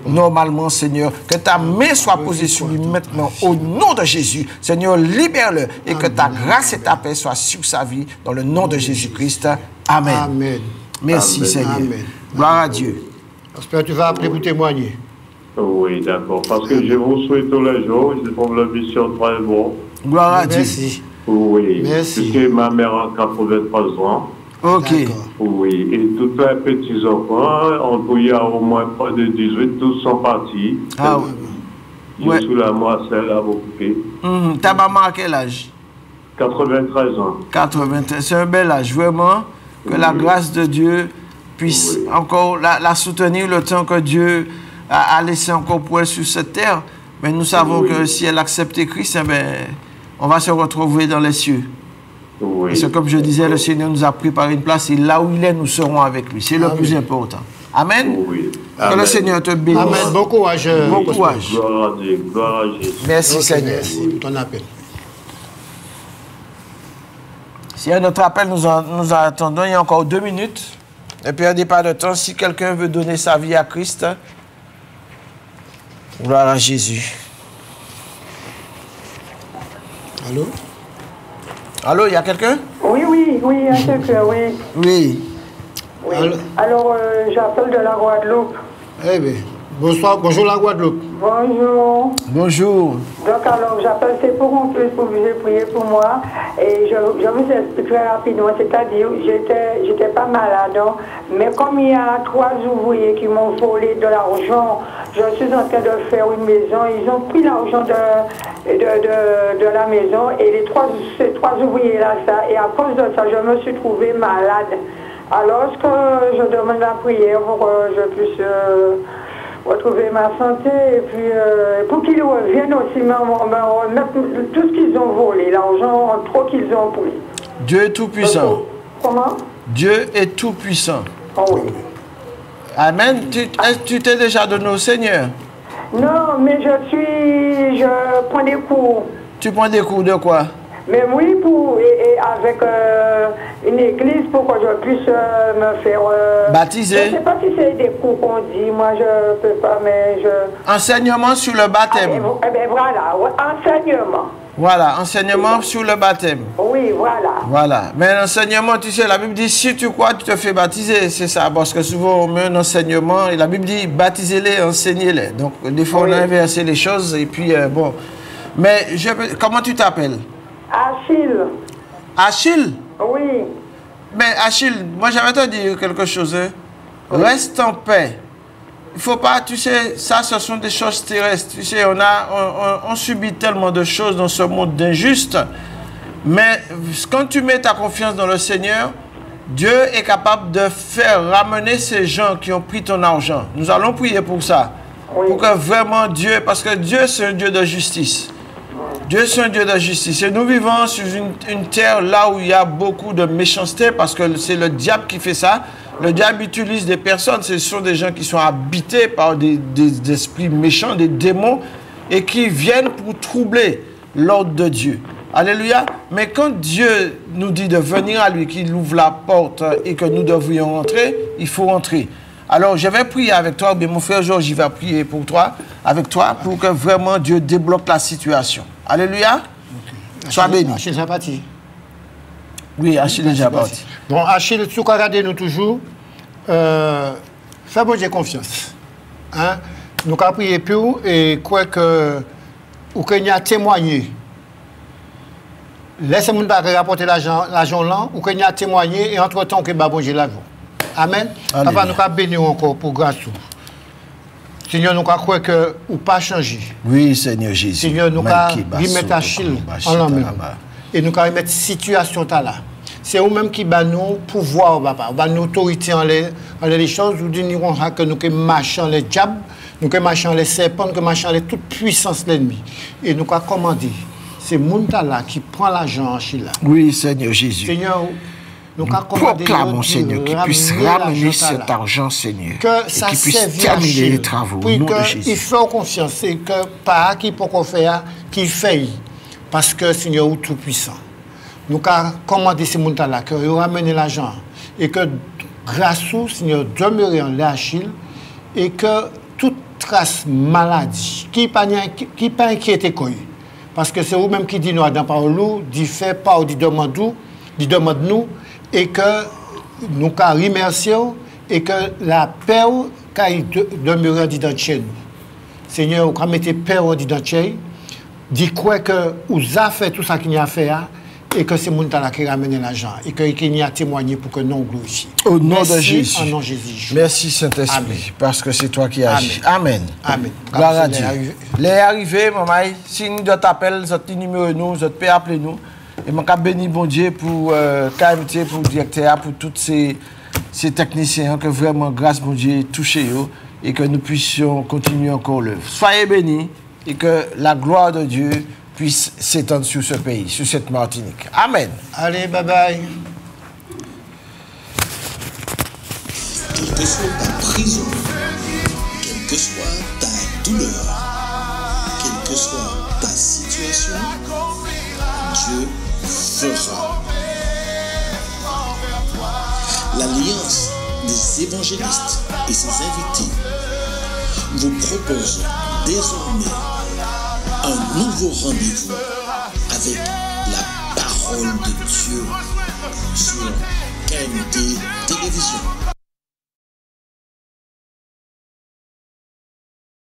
normalement, Seigneur, que ta main soit posée sur lui maintenant au nom de Jésus. Seigneur, libère-le et que ta grâce et ta paix soient sur sa vie dans le nom de Jésus-Christ. Amen. Amen. Merci, Amen. Seigneur. Amen. Gloire à Dieu. J'espère que tu vas appeler pour témoigner. Oui, d'accord. Parce que je vous souhaite tous les jours, je trouve la mission très bon. Gloire à Dieu. Merci. Oui, Merci. puisque ma mère a 83 ans. Ok. D'accord. Oui, et tous les petits-enfants, en tout, il y a au moins près de 18, tous sont partis. Ah oui. Je Ouais. suis là, moi, seul à m'occuper. Ta maman à quel âge? 93 ans. 93. C'est un bel âge, vraiment. Que la grâce de Dieu puisse encore la soutenir le temps que Dieu a laissé encore pour elle sur cette terre. Mais nous savons que si elle accepte Christ, eh ben, on va se retrouver dans les cieux. Oui. Parce que comme je disais, le Seigneur nous a préparé une place et là où il est, nous serons avec lui. C'est le plus important. Amen. Oui. Que Amen. le Seigneur te bénisse. Amen. Bon courage. Bon courage. Gloire à Dieu, gloire à Jésus. Merci Ok, Seigneur. merci pour ton appel. S'il y a un autre appel, nous attendons. Il y a encore 2 minutes. Et puis, un départ de temps, si quelqu'un veut donner sa vie à Christ, gloire à Jésus. Allô? Allô, il y a quelqu'un? Oui, il y a quelqu'un, oui. Oui. Oui. Allô? Alors, j'appelle de la Guadeloupe. Eh bien, bonsoir, bonjour la Guadeloupe. Bonjour. Bonjour. Donc, alors, j'appelle, c'est pour en plus pour vous prier pour moi. Et je vous explique très rapidement, c'est-à-dire, j'étais pas malade, hein, mais comme il y a 3 ouvriers qui m'ont volé de l'argent, je suis en train de faire une maison, ils ont pris l'argent de la maison, et ces trois ouvriers-là, et à cause de ça, je me suis trouvée malade. Alors, ce que je demande la prière pour que je puisse retrouver ma santé, et puis pour qu'ils reviennent aussi me remettre tout ce qu'ils ont volé, l'argent trop qu'ils ont pris. Dieu est tout-puissant. Comment? Dieu est tout-puissant. Oh oui. Amen. Tu t'es déjà donné au Seigneur? Non, mais je prends des cours. Tu prends des cours de quoi? Mais oui, et avec une église pour que je puisse me faire... Baptiser. Je ne sais pas si c'est des cours qu'on dit, moi je ne peux pas, mais je... Enseignement sur le baptême. Eh bien voilà, enseignement. Voilà, enseignement sur le baptême. Oui, voilà. Voilà. Mais l'enseignement, tu sais, la Bible dit, si tu crois, tu te fais baptiser. C'est ça, parce que souvent on met un enseignement, et la Bible dit, baptisez-les, enseignez-les. Donc, des fois, on a inversé les choses, et puis, bon. Mais, comment tu t'appelles? Achille. Achille? Oui. Mais Achille, moi j'avais te dire quelque chose. Hein? Reste en paix. Il ne faut pas, tu sais, ça ce sont des choses terrestres. Tu sais, on subit tellement de choses dans ce monde d'injuste. Mais quand tu mets ta confiance dans le Seigneur, Dieu est capable de faire ramener ces gens qui ont pris ton argent. Nous allons prier pour ça. Oui. Pour que vraiment Dieu, parce que Dieu c'est un Dieu de justice. Dieu est un Dieu de justice. Et nous vivons sur une terre là où il y a beaucoup de méchanceté parce que c'est le diable qui fait ça. Le diable utilise des personnes, ce sont des gens qui sont habités par des esprits méchants, des démons, et qui viennent pour troubler l'ordre de Dieu. Alléluia. Mais quand Dieu nous dit de venir à lui, qu'il ouvre la porte et que nous devrions rentrer, il faut rentrer. Alors, je vais prier avec toi, mais mon frère Georges, il va prier pour toi, avec toi, pour que vraiment Dieu débloque la situation. Alléluia. Okay. Sois béni. Achille est parti. Oui, Achille est déjà parti. Bon, Achille, tu regardes nous toujours. Fais-moi confiance. Hein? Nous avons prié pour et quoi que ou qu'il y a témoigné. Laissez-moi rapporter l'argent là, ou qu'il y a témoigné et entre-temps que Babonji l'a vu. Amen. Papa, nous avons béni encore pour grâce. Seigneur, nous avons cru que ou pas changé. Oui, Seigneur Jésus. Seigneur, nous avons remettre Achille en l'homme. Et nous avons remettre situation là. C'est vous-même qui bat nous pouvoir, papa. Bat nous autorité en les choses. Nous disons que nous marchons les diables, nous marchons les serpents, nous marchons les toute puissance de l'ennemi. Et nous avons commandé. C'est Montala qui prend l'argent en Chine. Oui, Seigneur Jésus. Seigneur, nous proclamons, Seigneur, qu'il puisse ramener cet argent, Seigneur, que ça qu'il puisse terminer les travaux. Puis qu'il fait confiance et que pas qui peut faire, qu'il fait. Parce que Seigneur est tout puissant. Nous avons commandé ces Montala que ramène l'argent et que grâce au Seigneur demeurer en l'Achille et que toute trace maladie qui pas inquiété quoi. Parce que c'est vous-même qui dit nous dans parole, dit fait pas, dit demande nous et que nous remercions et que la paix qui demeure dans chez nous. Seigneur, vous mettez paix dans chez dit quoi que vous avez fait tout ça qu'il y a fait et que c'est Montala qui ramène l'argent et qu'il y a témoigné pour que nous glorifions. Au nom de Jésus. Au nom de Jésus. Merci Saint-Esprit, parce que c'est toi qui agis. Amen. Amen. Gloire à Dieu. Les arrivés, maman, si nous t'appelle, notre numéro nous, notre peut appeler nous. Et je bénis bon Dieu pour KMT, pour le directeur, pour tous ces techniciens, que vraiment, grâce bon Dieu, touchez eux et que nous puissions continuer encore l'œuvre. Soyez bénis et que la gloire de Dieu puisse s'étendre sur ce pays, sur cette Martinique. Amen. Allez, bye bye. Quelle que soit ta prison, quelle que soit ta douleur, quelle que soit ta situation, Dieu fera. L'Alliance des évangélistes et ses invités vous propose désormais un nouveau rendez-vous avec la parole de Dieu sur KMT Télévision.